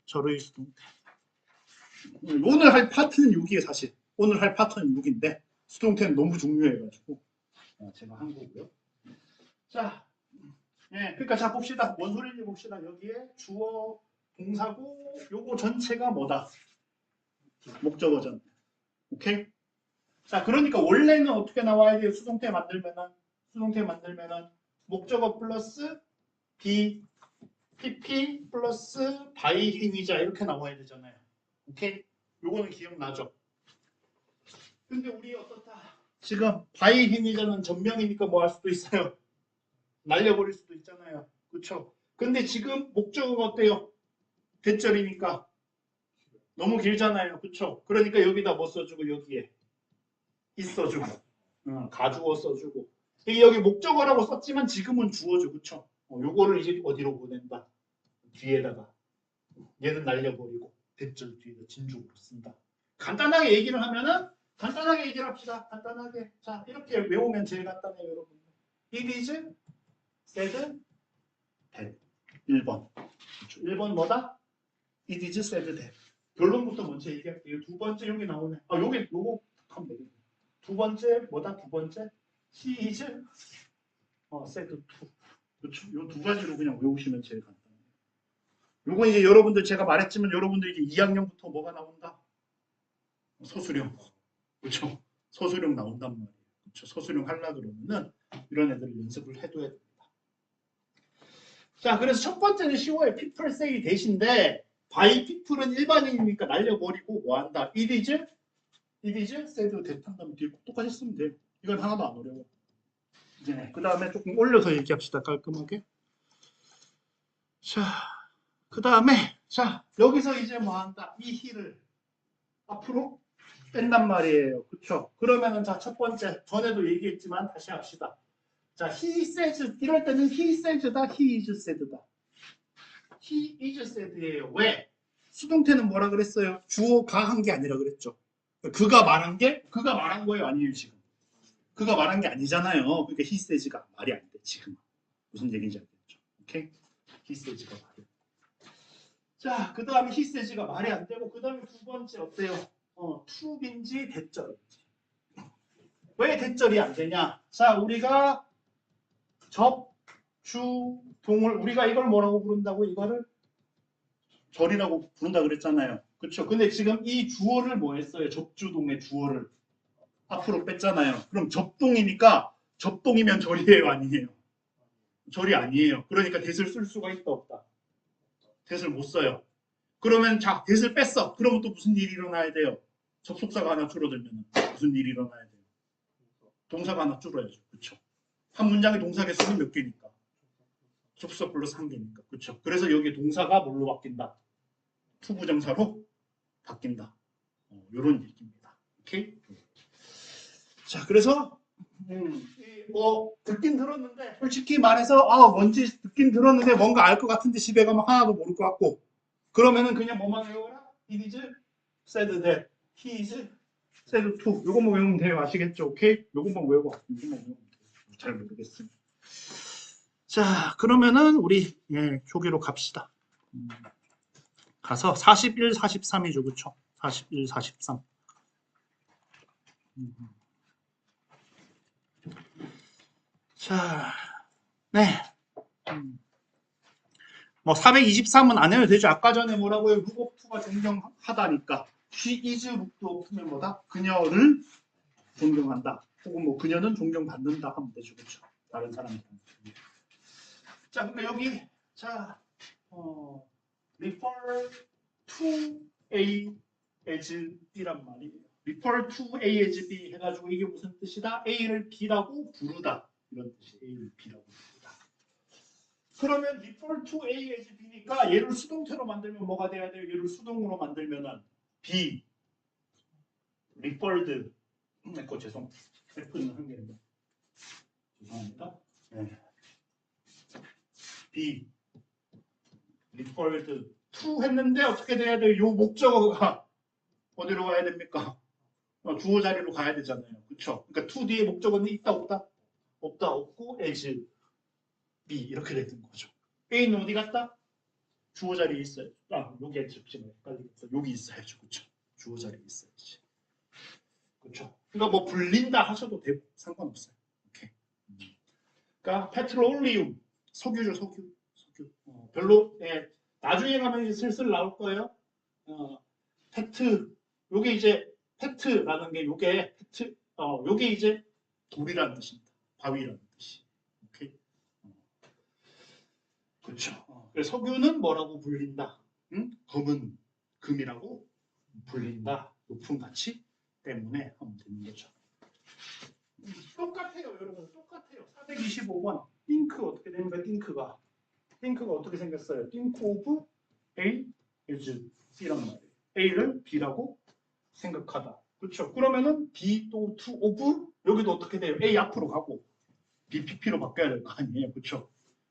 오늘 할 파트는 6이에요, 사실. 오늘 할 파트는 6인데 수동태는 너무 중요해가지고 제가 한 거고요. 자, 네, 그러니까 자 봅시다. 뭔 소리인지 봅시다. 여기에 주어, 동사고 요거 전체가 뭐다? 목적어잖아요. 오케이? 자, 그러니까 원래는 어떻게 나와야 돼요? 수동태 만들면은 목적어 플러스 be, pp 플러스 by 행위자 이렇게 나와야 되잖아요. 오케이? 요거는 기억나죠? 근데 우리 어떻다? 지금 by 행위자는 전명이니까 뭐 할 수도 있어요. 날려버릴 수도 있잖아요. 그렇죠? 근데 지금 목적어가 어때요? 대절이니까 너무 길잖아요. 그렇죠? 그러니까 여기다 뭐 써주고 여기에 있어주고 가주어 써주고 여기 목적어라고 썼지만 지금은 주어죠. 그렇죠? 요거를 이제 어디로 보낸다? 뒤에다가 얘는 날려버리고 대절 뒤에다 진주어로 쓴다. 간단하게 얘기를 하면은 간단하게 얘기를 합시다. 간단하게. 자, 이렇게 외우면 제일 간단해요, 여러분. It is said that. 1번. 그렇죠? 1번 뭐다? It is said that. 결론부터 먼저 얘기할게요. 두 번째 여기 나오네. 요거 하면 되겠네. 두 번째 뭐다? 두 번째 He is said to. 그렇죠? 요 두 가지로 그냥 외우시면 제일 간단해요. 요거 이제 여러분들 제가 말했지만 여러분들 이제 2학년부터 뭐가 나온다? 서술형. 그렇죠? 서술형 나온단 말이에요. 그렇죠? 서술형 하려 그러면은 이런 애들 연습을 해둬야 됩니다. 자, 그래서 첫 번째는 쉬워요. people say 대신데 by people은 일반인이니까 날려버리고 뭐 한다? It is said that 한다면 뒤에 똑같이 쓰면 돼요. 이건 하나도 안 어려워. 네, 그 다음에 조금 올려서 얘기합시다. 깔끔하게. 자, 그 다음에 자 여기서 이제 뭐 한다? 이 he를 앞으로 뺀단 말이에요. 그렇죠? 그러면은 자 첫 번째 전에도 얘기했지만 다시 합시다. 자, he says 이럴 때는 he says다, he is said다. he is said예요. 왜? 수동태는 뭐라 그랬어요? 주어가 한 게 아니라 그랬죠. 그가 말한 거예요, 아니에요 지금? 그가 말한 게 아니잖아요. 그러니까 he says가 말이 안 돼. 지금 무슨 얘기인지 알겠죠? 오케이? he says가 말이 안 돼. 자, 그 다음에 he says가 말이 안 되고 그 다음에 두 번째 어때요? to인지 대절인지. 왜 대절이 안 되냐? 자, 우리가 접주동을 우리가 이걸 뭐라고 부른다고? 이거를 절이라고 부른다 그랬잖아요. 그렇죠? 근데 지금 이 주어를 뭐 했어요? 접주동의 주어를 앞으로 뺐잖아요. 그럼 접동이니까 접동이면 절이에요, 아니에요? 절이 아니에요. 그러니까 대을 쓸 수가 있다 없다. 대을 못 써요. 그러면 자, 대을 뺐어. 그러면 또 무슨 일이 일어나야 돼요? 접속사가 하나 줄어들면 무슨 일이 일어나야 돼요? 동사가 하나 줄어야죠. 그렇죠? 한 문장의 동사 개수는 몇 개니까? 접속사 플러스 한 개니까. 그렇죠? 그래서 여기 동사가 뭘로 바뀐다? 투부정사로 바뀐다. 이런 얘기입니다. 오케이? 자, 그래서 뭐 듣긴 들었는데 솔직히 말해서 뭔지 듣긴 들었는데 뭔가 알 것 같은데 집에 가면 하나도 모를 것 같고 그러면은 그냥 뭐만 외워라? It is said that. He is said to. 요것만 외우면 돼요. 아시겠죠? 오케이? 요것만 외워. 요것만 외우면 돼요. 잘 모르겠습니다. 자, 그러면은 우리 조기로 갑시다. 가서 41, 43이죠. 그쵸? 41, 43. 자, 네. 뭐 423은 안 해도 되죠. 아까 전에 뭐라고요? 룩옵투가 존경하다니까. She is 룩옵투면 뭐다? 그녀를 존경한다. 혹은 뭐 그녀는 존경받는다 하면 되죠. 그렇죠? 다른 사람들한테. 자, 그러니까 여기 자, refer to A as B란 말이에요. refer to A as B 해가지고 이게 무슨 뜻이다? A를 B라고 부르다. 이런 뜻이 A를 B라고 부르다. 그러면 refer to A as B니까 얘를 수동태로 만들면 뭐가 돼야 돼요? 얘를 수동으로 만들면은 B referred 죄송. F는 한 개인데. 죄송합니다. 네. B referred to 했는데 어떻게 돼야 돼요? 요 목적어가 어디로 가야 됩니까? 주어 자리로 가야 되잖아요. 그렇죠? 그러니까 to 뒤에 목적어는 있다 없다? 없다 없고 as B 이렇게 되는 거죠. A는 어디 갔다? 주어 자리에 있어요. 여기에 적지만 헷갈리겠어. 여기 있어야죠. 그렇죠? 주어 자리에 있어야지. 그렇죠? 그러니까 뭐 불린다 하셔도 되고 상관없어요. 오케이. 그러니까 페트롤리움 석유죠, 석유. 별로 나중에 가면 이제 슬슬 나올 거예요. 페트 요게 이제 페트라는 게 요게 페트 요게 이제 돌이라는 뜻입니다. 바위라는 뜻이. 오케이. 그렇죠. 그래서 석유는 뭐라고 불린다? 검은 금이라고 불린다. 높은 가치 때문에 하면 되는 거죠. 똑같아요, 여러분. 똑같아요. 425번. 띵크 어떻게 되는 거야? 띵크가 어떻게 생겼어요? 띵크 오브 A is B란 말이에요. A를 B라고 생각하다. 그렇죠. 그러면은 B 또 to of 여기도 어떻게 돼요? A 앞으로 가고 B, PP로 바뀌어야 될 거 아니에요. 그렇죠.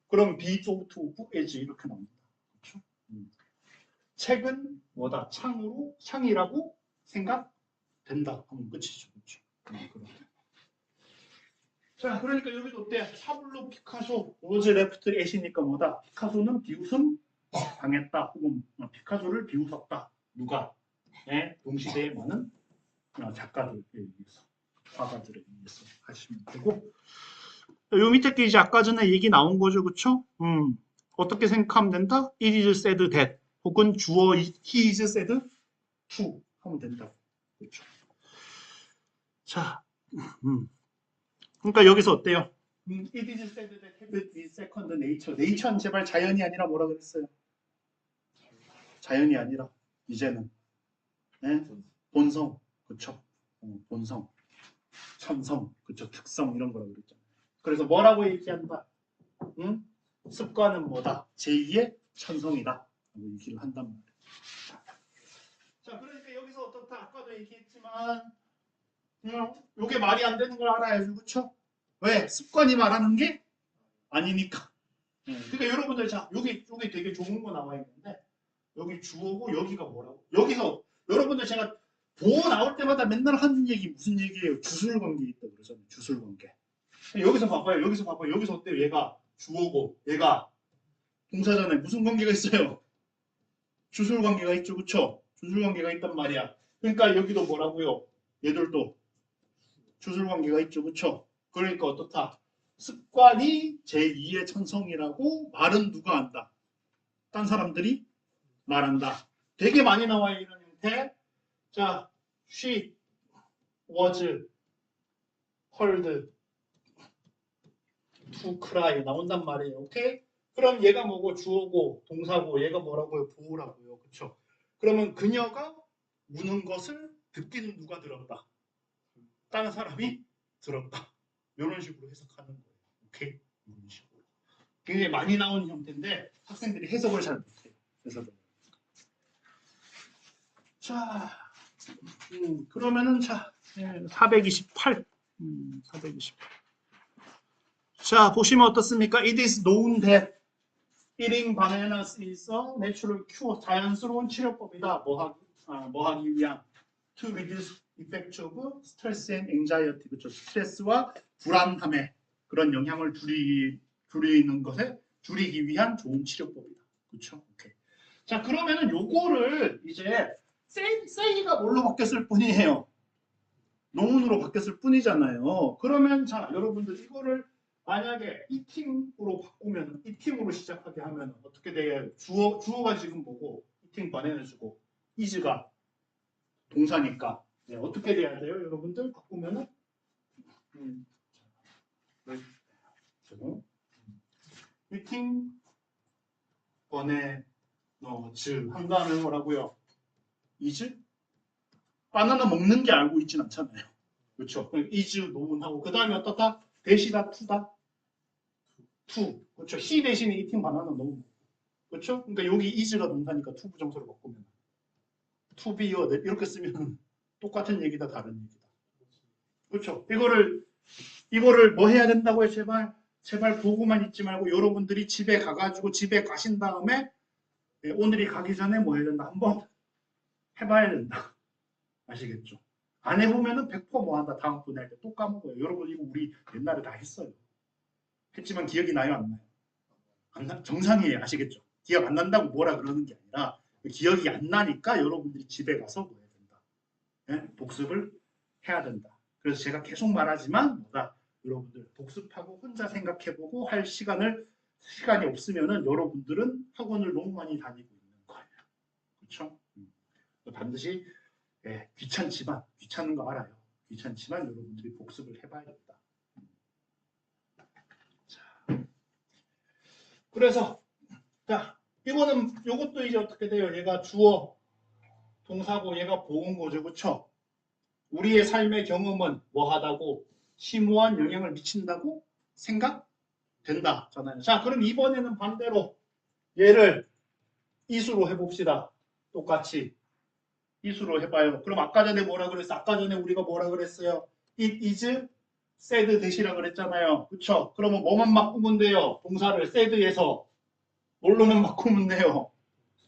그럼 B to of as 이렇게 나옵니다. 그렇죠. 책은 뭐다? 창이라고 생각된다. 하면 끝이죠. 그렇죠. 자, 그러니까 여기도 어때? 파블로 피카소, 로즈 레프트 애시니까 뭐다? 피카소는 비웃음 당했다. 혹은 피카소를 비웃었다. 누가? 동시대에 많은 작가들에 의해서, 화가들에 의해서 하시면 되고. 요 밑에 게 이제 아까 전에 얘기 나온 거죠, 그렇죠? 어떻게 생각하면 된다? It is said that 혹은 주어 he is said to 하면 된다. 그렇죠? 자, 그러니까 여기서 어때요? It is said that habit is second nature. Nature는 제발 자연이 아니라 뭐라 그랬어요? 자연이 아니라 이제는 본성, 그렇죠? 본성, 천성, 그렇죠? 특성 이런 거라고 그랬잖아요. 그래서 뭐라고 얘기한다? 습관은 뭐다? 제2의 천성이다. 라고 얘기를 한단 말이에요. 자, 그러니까 여기서 어떻다? 아까도 얘기했지만 이게 말이 안 되는 걸 알아야죠. 그렇죠? 왜? 습관이 말하는 게 아니니까. 그러니까 여러분들 자, 여기 되게 좋은 거 나와 있는데 여기 주어고 여기가 뭐라고? 여기서 여러분들 제가 보호 나올 때마다 맨날 하는 얘기 무슨 얘기예요? 주술관계 있다 그러잖아요. 주술관계. 여기서 봐봐요. 여기서 어때요? 얘가 주어고 얘가 동사잖아요. 무슨 관계가 있어요? 주술관계가 있죠. 그렇죠? 주술관계가 있단 말이야. 그러니까 여기도 뭐라고요? 얘들도 주술관계가 있죠. 그렇죠? 그러니까 어떻다? 습관이 제2의 천성이라고 말은 누가 한다? 딴 사람들이 말한다. 되게 많이 나와요. 이런 형태. 자, she was heard to cry 나온단 말이에요. 오케이? 그럼 얘가 뭐고 주어고 동사고 얘가 뭐라고요? 보호라고요. 그렇죠? 그러면 그녀가 우는 것을 듣기는 누가 들었다? 다른 사람이 들었다. 이런 식으로 해석하는 거예요. 오케이? 이런 식으로. 굉장히 많이 나오는 형태인데 학생들이 해석을 잘 못해요. 그래서 자, 그러면은 자, 428. 428. 자, 보시면 어떻습니까? It is known that eating bananas is a natural cure. 자연스러운 치료법이다. 뭐 하기 위한? To reduce effects of stress and anxiety. 그렇죠? 스트레스와 불안함의 그런 영향을 줄이는 것에 줄이기 위한 좋은 치료법이다. 그렇죠? 오케이. 자, 그러면은 요거를 이제 say가 뭘로 바뀌었을 뿐이에요. 노운으로 바뀌었을 뿐이잖아요. 그러면 자, 여러분들 이거를 만약에 eating으로 바꾸면 eating으로 시작하게 하면 어떻게 돼요? 주어가 지금 뭐고 eating 번해주고 is가 동사니까 네, 어떻게 돼야 돼요? 여러분들 바꾸면은 eating 번해넣즈 한 다음에 뭐라고요? is? 바나나 먹는 게 알고 있진 않잖아요. 그렇죠? is 노운하고 그 다음에 어떻다? 대시다 투다? 투. 그렇죠? he 대신에 eating 바나나 노운. 그렇죠? 그러니까 여기 is가 동사니까 to 부정사로 바꾸면 to be 이렇게 쓰면 똑같은 얘기다 다른 얘기다. 그렇죠? 이거를 뭐 해야 된다고요? 제발 보고만 있지 말고 여러분들이 집에 가가지고 집에 가신 다음에 오늘이 가기 전에 뭐 해야 된다? 한번 해봐야 된다. 아시겠죠? 안 해보면은 100% 뭐 한다. 다음번에 할 때 또 까먹어요. 여러분 이거 우리 옛날에 다 했어요. 했지만 기억이 나요? 안 나요? 안 나? 정상이에요. 아시겠죠? 기억 안 난다고 뭐라 그러는 게 아니라 기억이 안 나니까 여러분들이 집에 가서 뭐 해야 된다. 네? 복습을 해야 된다. 그래서 제가 계속 말하지만 뭐다. 여러분들 복습하고 혼자 생각해보고 할 시간이 없으면은 여러분들은 학원을 너무 많이 다니고 있는 거예요. 그렇죠? 반드시 귀찮지만 귀찮은 거 알아요. 귀찮지만 여러분들이 복습을 해봐야겠다. 자, 그래서 자 요것도 이제 어떻게 돼요? 얘가 주어 동사고 얘가 보온고죠, 그렇죠? 우리의 삶의 경험은 뭐하다고 심오한 영향을 미친다고 생각된다잖아요. 자, 그럼 이번에는 반대로 얘를 이수로 해봅시다. 똑같이 이수로 해봐요. 그럼 아까 전에 뭐라 그랬어? 아까 전에 우리가 뭐라 그랬어요? It is said 대시라 그랬잖아요. 그쵸? 그러면 뭐만 바꾸면 돼요? 동사를 said에서 뭘로만 바꾸면 돼요?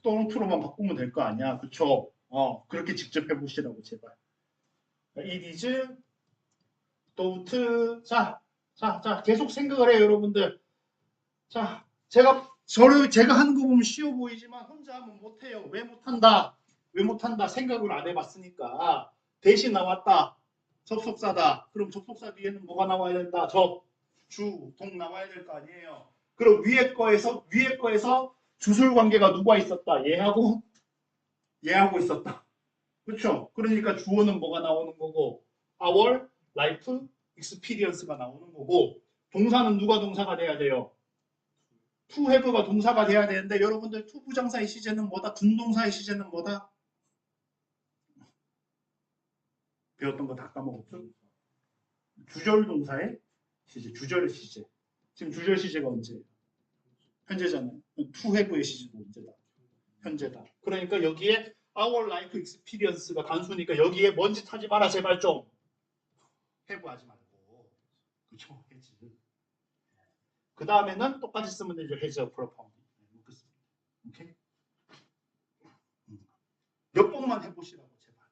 또는 to로만 바꾸면 될 거 아니야. 그쵸? 그렇게 직접 해보시라고 제발. It is don't. 자, 계속 생각을 해요, 여러분들. 자, 제가 하는 거 보면 쉬워 보이지만 혼자 하면 못해요. 왜 못한다? 왜 못한다? 생각을 안 해봤으니까. 대신 나왔다. 접속사다. 그럼 접속사 뒤에는 뭐가 나와야 된다? 동 나와야 될 거 아니에요. 그럼 위에 거에서 주술 관계가 누가 있었다? 얘하고 있었다. 그렇죠? 그러니까 주어는 뭐가 나오는 거고 our life experience가 나오는 거고 동사는 누가 동사가 돼야 돼요? to have가 동사가 돼야 되는데 여러분들 to 부정사의 시제는 뭐다? 준동사의 시제는 뭐다? 배웠던 거 다 까먹었죠? 주절 동사의 시제, 주절의 시제. 지금 주절 시제가 언제예요? 현재잖아요. to have의 시제도 언제다? 현재다. 그러니까 여기에 our life experience가 단수니까 여기에 먼지 타지 마라 제발 좀. have 하지 말고. 그렇죠? 해지. 그 다음에는 똑같이 쓰면 되죠. has a profound. 오케이? 몇 번만 해보시라고 제발.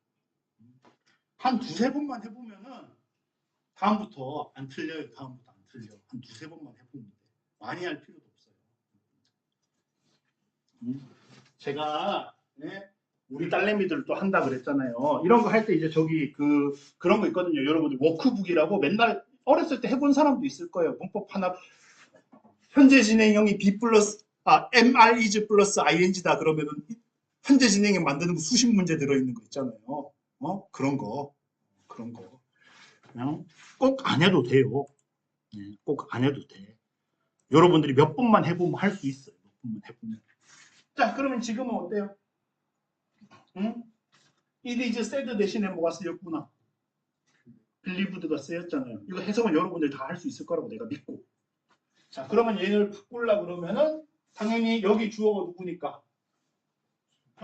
한 두세 번만 해보면은 다음부터 안 틀려요. 다음부터 안 틀려. 한 두세 번만 해보면 돼. 많이 할 필요도 없어요. 제가 우리 딸내미들 또 한다 그랬잖아요. 이런 거 할 때 이제 저기 그런 거 있거든요. 여러분들 워크북이라고 맨날 어렸을 때 해본 사람도 있을 거예요. 문법 하나 현재 진행형이 B 플러스 MR is 플러스 ING다 그러면은 현재 진행형 만드는 거 수십 문제 들어있는 거 있잖아요. 그런 거 그냥 꼭 안 해도 돼요. 네, 꼭 안 해도 돼. 여러분들이 몇 번만 해보면 할 수 있어요. 몇 번만 해보면. 자, 그러면 지금은 어때요? 응? It is said 대신에 뭐가 쓰였구나. believed가 쓰였잖아요. 이거 해석은 여러분들 다 할 수 있을 거라고 내가 믿고. 자, 그러면 얘를 바꾸려 그러면은 당연히 여기 주어가 누구니까?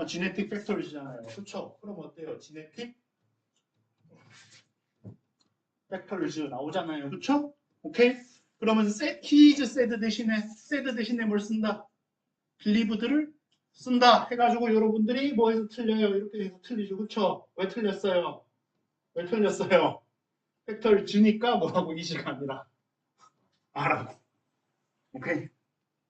genetic factors잖아요. 그렇죠? 그럼 어때요? genetic factors 나오잖아요. 그렇죠? 오케이? 그러면 he is said 대신에 뭘 쓴다? believed를 쓴다 해가지고 여러분들이 뭐해서 틀려요? 이렇게 해서 틀리죠. 그렇죠? 왜 틀렸어요? 왜 틀렸어요? factors니까 뭐라고 이시가 아니라 아라고. 오케이?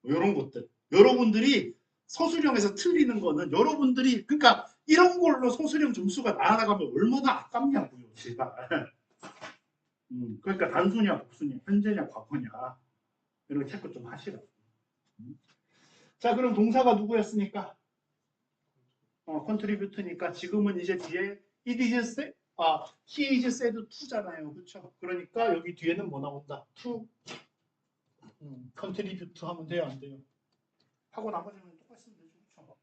이런 것들. 여러분들이 서술형에서 틀리는 거는 여러분들이 그러니까 이런 걸로 서술형 점수가 날아가면 얼마나 아깝냐고요. 제발. 그러니까 단수냐 복수냐 현재냐 과거냐 이렇게 체크 좀 하시라고. 자 그럼 동사가 누구였습니까? contribute니까 지금은 이제 뒤에 it is said, he is said to잖아요. 그렇죠? 그러니까 여기 뒤에는 뭐 나온다? to contribute 하면 돼요 안 돼요? 하고 나머지는 똑같으면 되죠. 그렇죠?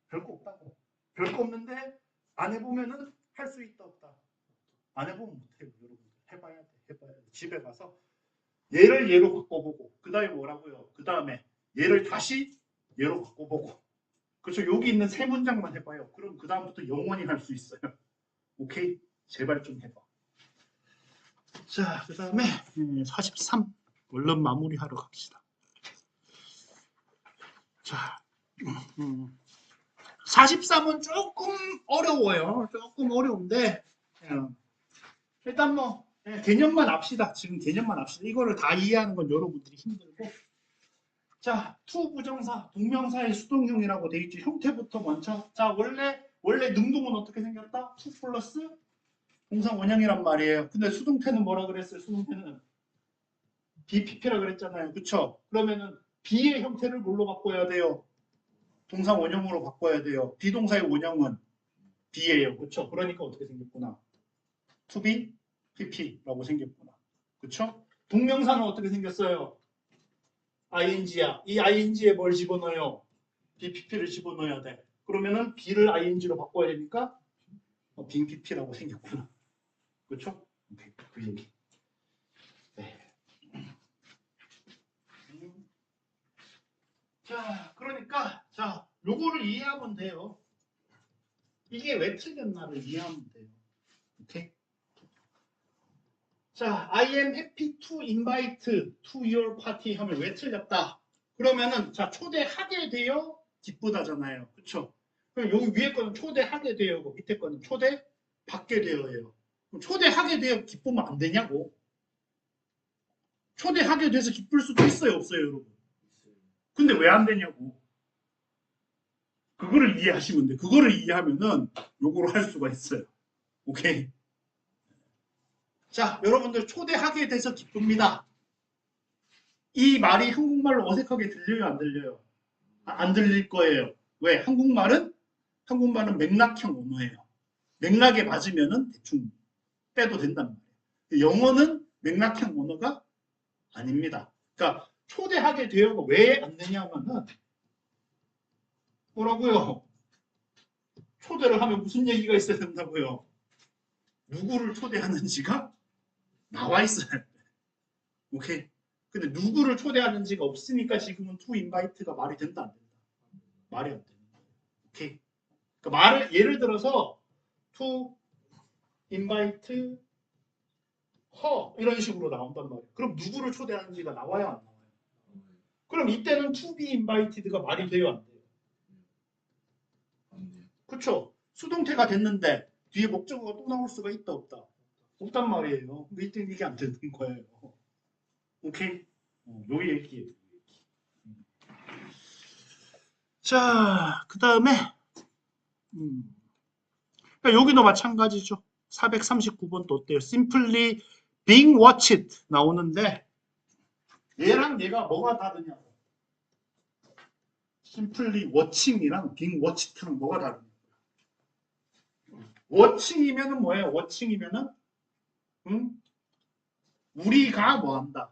별거 없다고. 별거 없는데 안 해보면은 할 수 있다 없다. 안 해보면 못해요. 여러분 해봐야 돼. 해봐야 돼. 집에 가서 얘를 얘로 바꿔보고 그 다음에 뭐라고요? 그 다음에 얘를 다시 얘로 바꿔보고 그렇죠? 여기 있는 세 문장만 해봐요. 그럼 그 다음부터 영원히 할 수 있어요. 오케이? 제발 좀 해봐. 자, 그 다음에 43 얼른 마무리하러 갑시다. 자, 43은 조금 어려워요. 조금 어려운데 일단 뭐 개념만 압시다. 지금 개념만 압시다. 이거를 다 이해하는 건 여러분들이 힘들고 자, to 부정사, 동명사의 수동형이라고 돼 있지. 형태부터 먼저. 자, 원래 능동은 어떻게 생겼다? to 플러스 동사 원형이란 말이에요. 근데 수동태는 뭐라 그랬어요? 수동태는 BPP라 그랬잖아요. 그쵸? 그러면은 B의 형태를 뭘로 바꿔야 돼요? 동사 원형으로 바꿔야 돼요. 비동사의 원형은 B예요. 그쵸? 그러니까 어떻게 생겼구나? to be, PP라고 생겼구나. 그쵸? 동명사는 어떻게 생겼어요? ing야. 이 ing에 뭘 집어넣어요? BPP를 집어넣어야 돼. 그러면은 B를 ing로 바꿔야 되니까 빈 PP라고 생겼구나. 그렇죠? 오케이. 그 얘기. 네. 자, 그러니까 자, 요거를 이해하면 돼요. 이게 왜 틀렸나를 이해하면 돼요. 오케이? 자, I am happy to invite to your party 하면 왜 틀렸다? 그러면은 자, 초대하게 되어 기쁘다잖아요. 그렇죠? 그럼 여기 위에 거는 초대하게 되어고 밑에 거는 초대받게 되어예요. 그럼 초대하게 되어 기쁘면 안 되냐고. 초대하게 돼서 기쁠 수도 있어요, 없어요, 여러분? 근데 왜 안 되냐고. 그거를 이해하시면 돼. 그거를 이해하면은 요거로 할 수가 있어요. 오케이? 자, 여러분들 초대하게 돼서 기쁩니다. 이 말이 한국말로 어색하게 들려요, 안 들려요? 안 들릴 거예요. 왜? 한국말은 맥락형 언어예요. 맥락에 맞으면은 대충 빼도 된단 말이에요. 영어는 맥락형 언어가 아닙니다. 그러니까 초대하게 되어가 왜 안 되냐면은 뭐라고요? 초대를 하면 무슨 얘기가 있어야 된다고요? 누구를 초대하는지가 나와 있어요. 오케이. 근데 누구를 초대하는지가 없으니까 지금은 to invite가 말이 된다 안 된다. 말이 안 된다. 오케이. 그러니까 말을 예를 들어서 to invite her 이런 식으로 나온단 말이에요. 그럼 누구를 초대하는지가 나와요 안 나와요? 그럼 이때는 to be invited가 말이 돼요 안 돼요? 그렇죠? 수동태가 됐는데 뒤에 목적어가 또 나올 수가 있다 없다? 없단 말이에요. 이때 이게 안 되는 거예요. 오케이? 요 얘기예요. 자, 그 다음에 그러니까 여기도 마찬가지죠. 439번도 어때요? Simply being watched 나오는데 얘랑 얘가 뭐가 다르냐고. Simply watching이랑 being watched랑 뭐가 다르냐고. watching이면은 뭐예요? watching이면은 우리가 뭐 한다.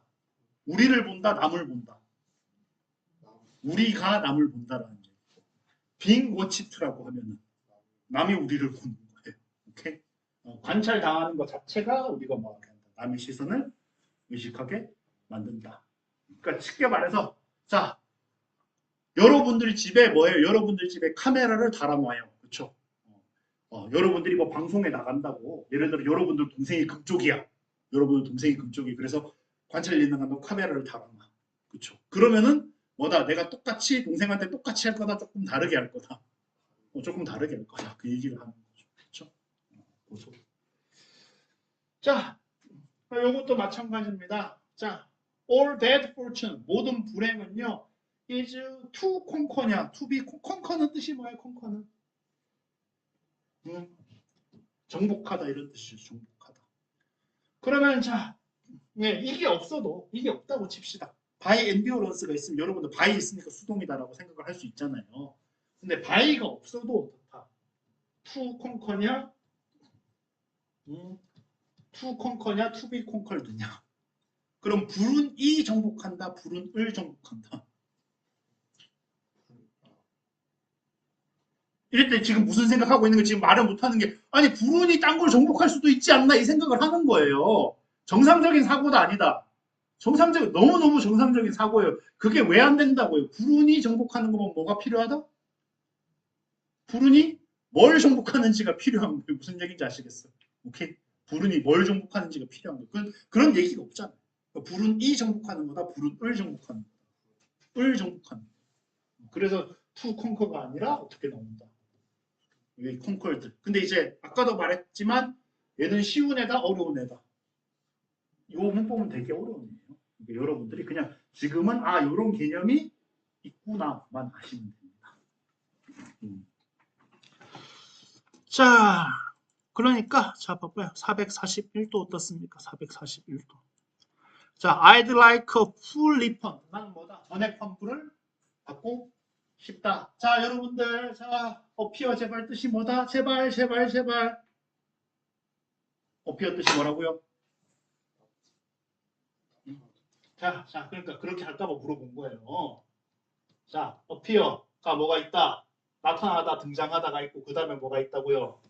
우리를 본다, 남을 본다. 우리가 남을 본다라는 얘기. being watched라고 하면은 남이 우리를 보는 거예요. 오케이? 관찰 당하는 것 자체가 우리가 뭐 하게 한다. 남의 시선을 의식하게 만든다. 그러니까 쉽게 말해서 자 여러분들 집에 뭐예요? 여러분들 집에 카메라를 달아놔요. 그렇죠? 여러분들이 뭐 방송에 나간다고 예를 들어 여러분들 동생이 금쪽이야. 여러분들 동생이 금쪽이 그래서 관찰 예능한다고 카메라를 달아놔. 그렇죠? 그러면은 뭐다 내가 똑같이 동생한테 똑같이 할 거다 조금 다르게 할 거다. 조금 다르게 할 거다. 그 얘기를 하는 거죠. 그렇죠? 자, 이것도 마찬가지입니다. 자, all bad fortune 모든 불행은요 is to conquer냐, to be conquer는 뜻이 뭐예요? conquer는 정복하다 이런 뜻이죠. 정복하다. 그러면 자, 예, 이게 없다고 칩시다. 바이 엔듀어런스가 있으면 여러분들 바이 있으니까 수동이다라고 생각을 할 수 있잖아요. 근데 바이가 없어도 어떻다? to conquer냐, to conquer냐, to be conquered냐. 그럼 불은 이 정복한다, 불은 을 정복한다. 이럴 때 지금 무슨 생각하고 있는 거 지금 말을 못하는 게 아니 불운이 딴 걸 정복할 수도 있지 않나 이 생각을 하는 거예요. 정상적인 사고도 아니다. 정상적 너무너무 정상적인 사고예요. 그게 왜 안 된다고요? 불운이 정복하는 거면 뭐가 필요하다? 불운이 뭘 정복하는지가 필요한 거예요. 무슨 얘기인지 아시겠어요? 오케이? 불운이 뭘 정복하는지가 필요한 거예요. 그런 얘기가 없잖아요. 불운이 정복하는 거다. 불운을 정복하는 거다. 을 정복하는 거다. 그래서 투 컨커가 아니라 어떻게 나온다? 이 콩컬드. 근데 이제 아까도 말했지만 얘는 쉬운 애다, 어려운 애다. 이 문법은 되게 어려운 애예요. 그러니까 여러분들이 그냥 지금은 이런 개념이 있구나만 아시면 됩니다. 자, 그러니까 자 봐봐요. 441도 어떻습니까? 441도. 자, I'd like a full refund. 나는 뭐다? 전액 환불을 받고 싶다. 자, 여러분들, 자, 어피어 제발 뜻이 뭐다? 제발. 어피어 뜻이 뭐라고요? 자, 그러니까 그렇게 할까봐 물어본 거예요. 자, 어피어가 뭐가 있다? 나타나다, 등장하다가 있고, 그 다음에 뭐가 있다고요?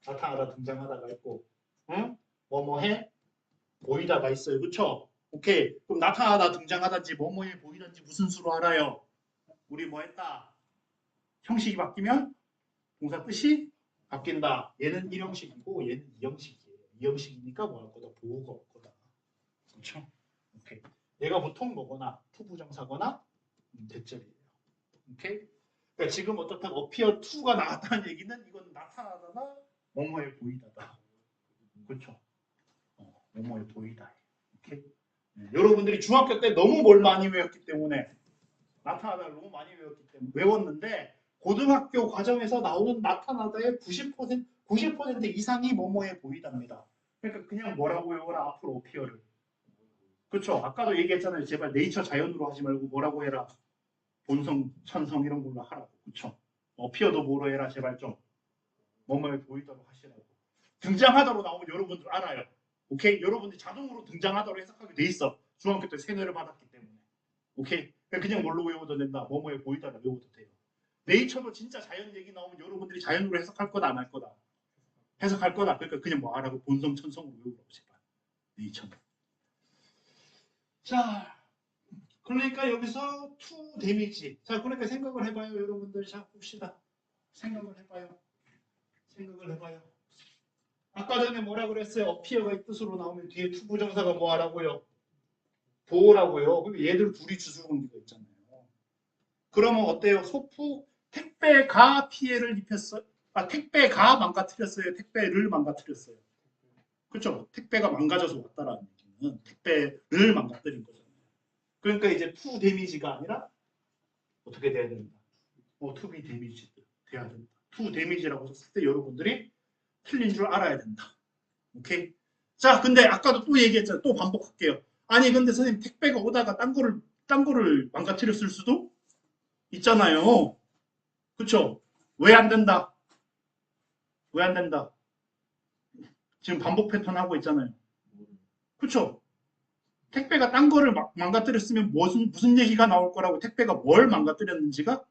나타나다, 등장하다가 있고, 응? 뭐해? 보이다가 있어요. 그쵸? 오케이. 그럼 나타나다, 등장하다인지, 뭐뭐해 보이다인지 무슨 수로 알아요? 우리 뭐 했다? 형식이 바뀌면 동사 뜻이 바뀐다. 얘는 1형식이고 얘는 2형식이에요. 2형식이니까 뭐 할 거다? 보호가 올 거다. 그렇죠? 오케이. 얘가 보통 뭐거나 투부정사거나 대절이에요. 오케이? 그러니까 지금 어떻다 어피어 2가 나왔다는 얘기는 이건 나타나다나 뭐뭐해 보이다다. 그렇죠? 뭐뭐해 보이다. 오케이? 네. 여러분들이 중학교 때 너무 뭘 많이 외웠기 때문에 나타나다를 너무 많이 외웠는데 고등학교 과정에서 나오는 나타나다의 90% 이상이 뭐뭐해 보이답니다. 그러니까 그냥 뭐라고 외워라 앞으로 어피어를. 그렇죠. 아까도 얘기했잖아요. 제발 네이처 자연으로 하지 말고 뭐라고 해라. 본성, 천성 이런 걸로 하라고. 그렇죠. 어피어도 뭐로 해라 제발 좀. 뭐뭐해 보이도록 하시라고. 등장하다로 나오면 여러분들 알아요. 오케이? 여러분들이 자동으로 등장하다로 해석하게 돼 있어. 중학교 때 세뇌를 받았기 때문에. 오케이? 그냥 뭘로 외워도 된다. 뭐뭐해 보이다라 외워도 돼요. 네이처도 진짜 자연 얘기 나오면 여러분들이 자연으로 해석할 거다 안 할 거다. 해석할 거다. 그러니까 그냥 뭐 하라고 본성 천성으로 외우라고 제발. 네이처는. 자, 그러니까 여기서 투 데미지. 자, 그러니까 생각을 해봐요, 여러분들. 자, 봅시다. 생각을 해봐요. 아까 전에 뭐라 그랬어요? 어피어가 이 뜻으로 나오면 뒤에 투부정사가 뭐 하라고요? 보호라고요. 그럼 얘들 둘이 주술관계가 있잖아요. 그러면 어때요? 소프 택배가 피해를 입혔어요. 택배가 망가뜨렸어요. 택배를 망가뜨렸어요. 그렇죠? 택배가 망가져서 왔다라는 얘기는 택배를 망가뜨린 거잖아요. 그러니까 이제 투 데미지가 아니라 어떻게 돼야 된다? 투비 데미지 돼야 된다. 투 데미지라고 썼을 때 여러분들이 틀린 줄 알아야 된다. 오케이? 자, 근데 아까도 또 얘기했잖아요. 또 반복할게요. 아니, 근데 선생님 택배가 오다가 딴 거를 망가뜨렸을 수도 있잖아요. 그쵸? 왜 안 된다? 왜 안 된다? 지금 반복 패턴 하고 있잖아요. 그쵸? 택배가 딴 거를 망가뜨렸으면 무슨 얘기가 나올 거라고 택배가 뭘 망가뜨렸는지가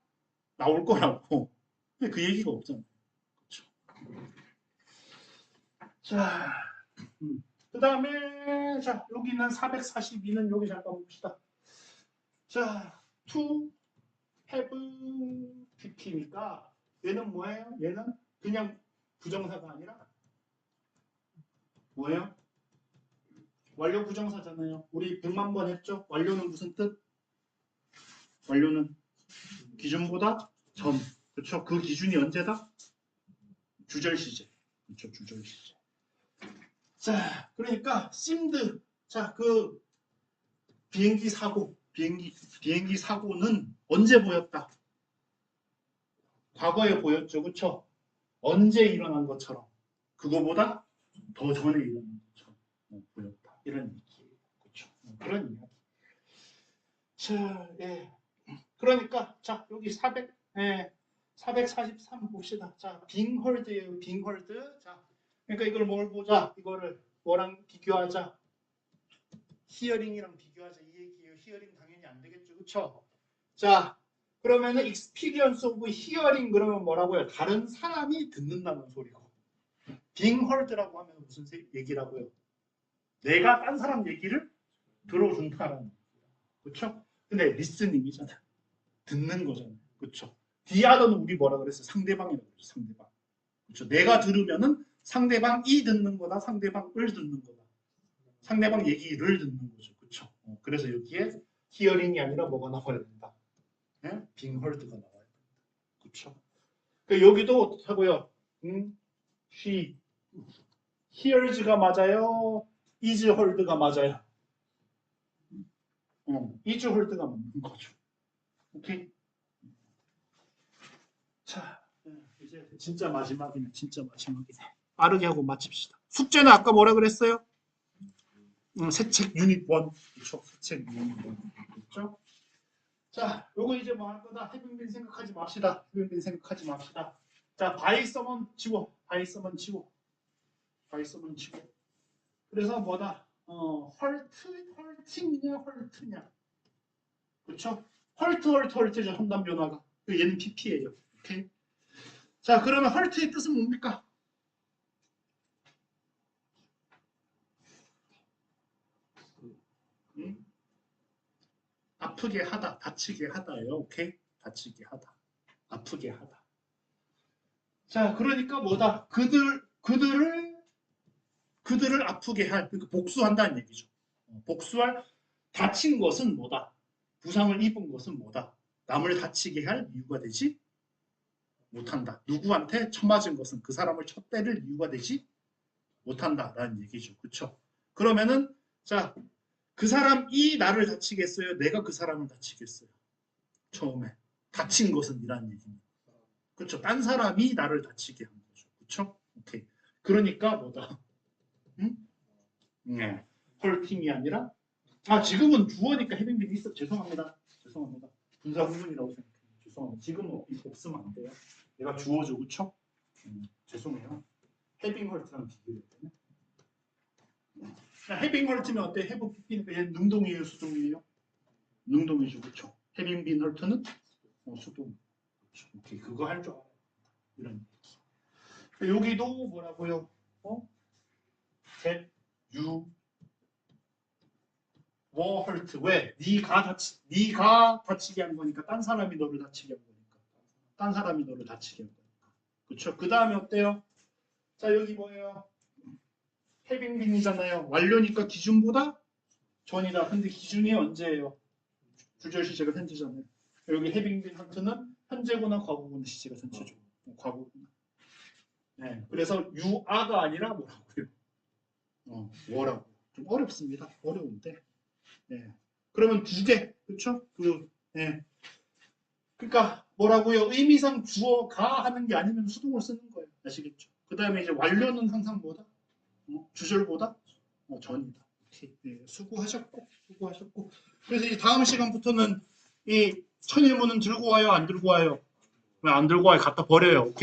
나올 거라고. 근데 그 얘기가 없잖아요. 그쵸? 자, 그 다음에, 자, 여기는 442는 여기 잠깐 봅시다. 자, to have pp니까 얘는 뭐예요? 얘는 그냥 부정사가 아니라 뭐예요? 완료 부정사잖아요. 우리 100만 번 했죠? 완료는 무슨 뜻? 완료는 기준보다 전. 그렇죠? 그 기준이 언제다? 주절 시제. 그렇죠? 주절 시제. 자, 그러니까 seemed. 자, 그 비행기 사고는 언제 보였다? 과거에 보였죠. 그렇죠? 언제 일어난 것처럼. 그거보다 더 전에 일어난 것처럼 보였다. 이런 얘기. 그렇죠? 그런 이야기. 자, 예. 그러니까 자, 여기 443 봅시다. 자, 빙헐드예요. 빙헐드. 자, 그러니까 이걸 뭘 보자? 이거를 뭐랑 비교하자? 히어링이랑 비교하자 이 얘기예요. 히어링 당연히 안 되겠죠. 그렇죠? 자, 그러면은 experience of hearing 그러면 뭐라고요? 다른 사람이 듣는다는 소리고. being heard라고 하면 무슨 얘기라고요? 내가 딴 사람 얘기를 들어준다는. 그렇죠? 근데 listening이잖아. 듣는 거잖아요. 그렇죠? 디아더는 우리 뭐라 그랬어요? 상대방이라고 그랬죠. 상대방. 그렇죠? 내가 들으면은 상대방이 듣는 거다. 상대방을 듣는 거다. 상대방 얘기를 듣는 거죠. 그렇죠? 그래서 여기에 히어링이 아니라 뭐가 나와야 된다. 예? being heard가 나와야 된다. 그렇죠? 그러니까 여기도 어떻게 하고요? she hears가 맞아요. is heard가 맞아요. is heard가 맞는 거죠. 오케이. 자, 이제 진짜 마지막이네. 진짜 마지막이네. 빠르게 하고 마칩시다. 숙제는 아까 뭐라 그랬어요? 새책 유닛 1. 그렇죠? 새책 유닛 1. 그렇죠? 자, 요거 이제 뭐 할 거다. 해빙빈 생각하지 맙시다. 해빙빈 생각하지 맙시다. 자, 바이서먼 치고. 바이서먼 치고. 바이서먼 치고. 그래서 뭐다? 헐팅이냐 헐트냐. 그렇죠? 헐트죠. hom단 변화가. 얘는 pp예요. 오케이? 자, 그러면 헐트의 뜻은 뭡니까? 아프게 하다, 다치게 하다예요. 오케이? 다치게 하다, 아프게 하다. 자, 그러니까 뭐다? 그들을 아프게 할, 그러니까 복수한다는 얘기죠. 복수할, 다친 것은 뭐다? 부상을 입은 것은 뭐다? 남을 다치게 할 이유가 되지 못한다. 누구한테 쳐맞은 것은 그 사람을 쳤때릴 이유가 되지 못한다라는 얘기죠. 그렇죠? 그러면은 자, 그 사람이 나를 다치겠어요? 내가 그 사람을 다치겠어요? 처음에 다친 것은 이라는 얘기입니다. 그렇죠? 딴 사람이 나를 다치게 한 거죠. 그렇죠? 오케이. 그러니까 뭐다? 응? 네. 헐팅이 아니라 지금은 주어니까 해빙빈이 있어. 죄송합니다. 분사 구문이라고 생각해요. 죄송합니다. 지금은 없으면 안 돼요. 얘가 주어죠. 그렇죠? 죄송해요. 해빙 헐트랑 비교해야 되네. 해빙 헐트면 어때? 해브 pp니까 얘는 능동이에요, 수동이에요? 능동이죠, 그렇죠? 해빙 빈 헐트는 수동. 그렇죠. 오케이, 그거 할 줄 알아. 이런 얘기. 여기도 뭐라고요? that you were hurt. 왜? 네가 다치게 한 거니까. 딴 사람이 너를 다치게 한 거니까. 딴 사람이 너를 다치게 한 거니까. 그렇죠? 그 다음에 어때요? 자, 여기 뭐예요? 해빙빈이잖아요. 완료니까 기준보다 전이다. 근데 기준이 언제예요? 주절 시제가 현재잖아요. 여기 해빙빈 하트는 현재구나 과거구나 시제가 전체죠. 과거구나. 네. 그래서 you are가 아니라 뭐라고요? 뭐라고? 좀 어렵습니다. 어려운데. 네. 그러면 두 개, 그렇죠? 네. 그러니까 뭐라고요? 의미상 주어가 하는 게 아니면 수동을 쓰는 거예요. 아시겠죠? 그 다음에 이제 완료는 항상 뭐다? 주절보다 전이다. 네, 수고하셨고. 그래서 이 다음 시간부터는 이 천일문은 들고 와요, 안 들고 와요? 왜 안 들고 와요? 갖다 버려요.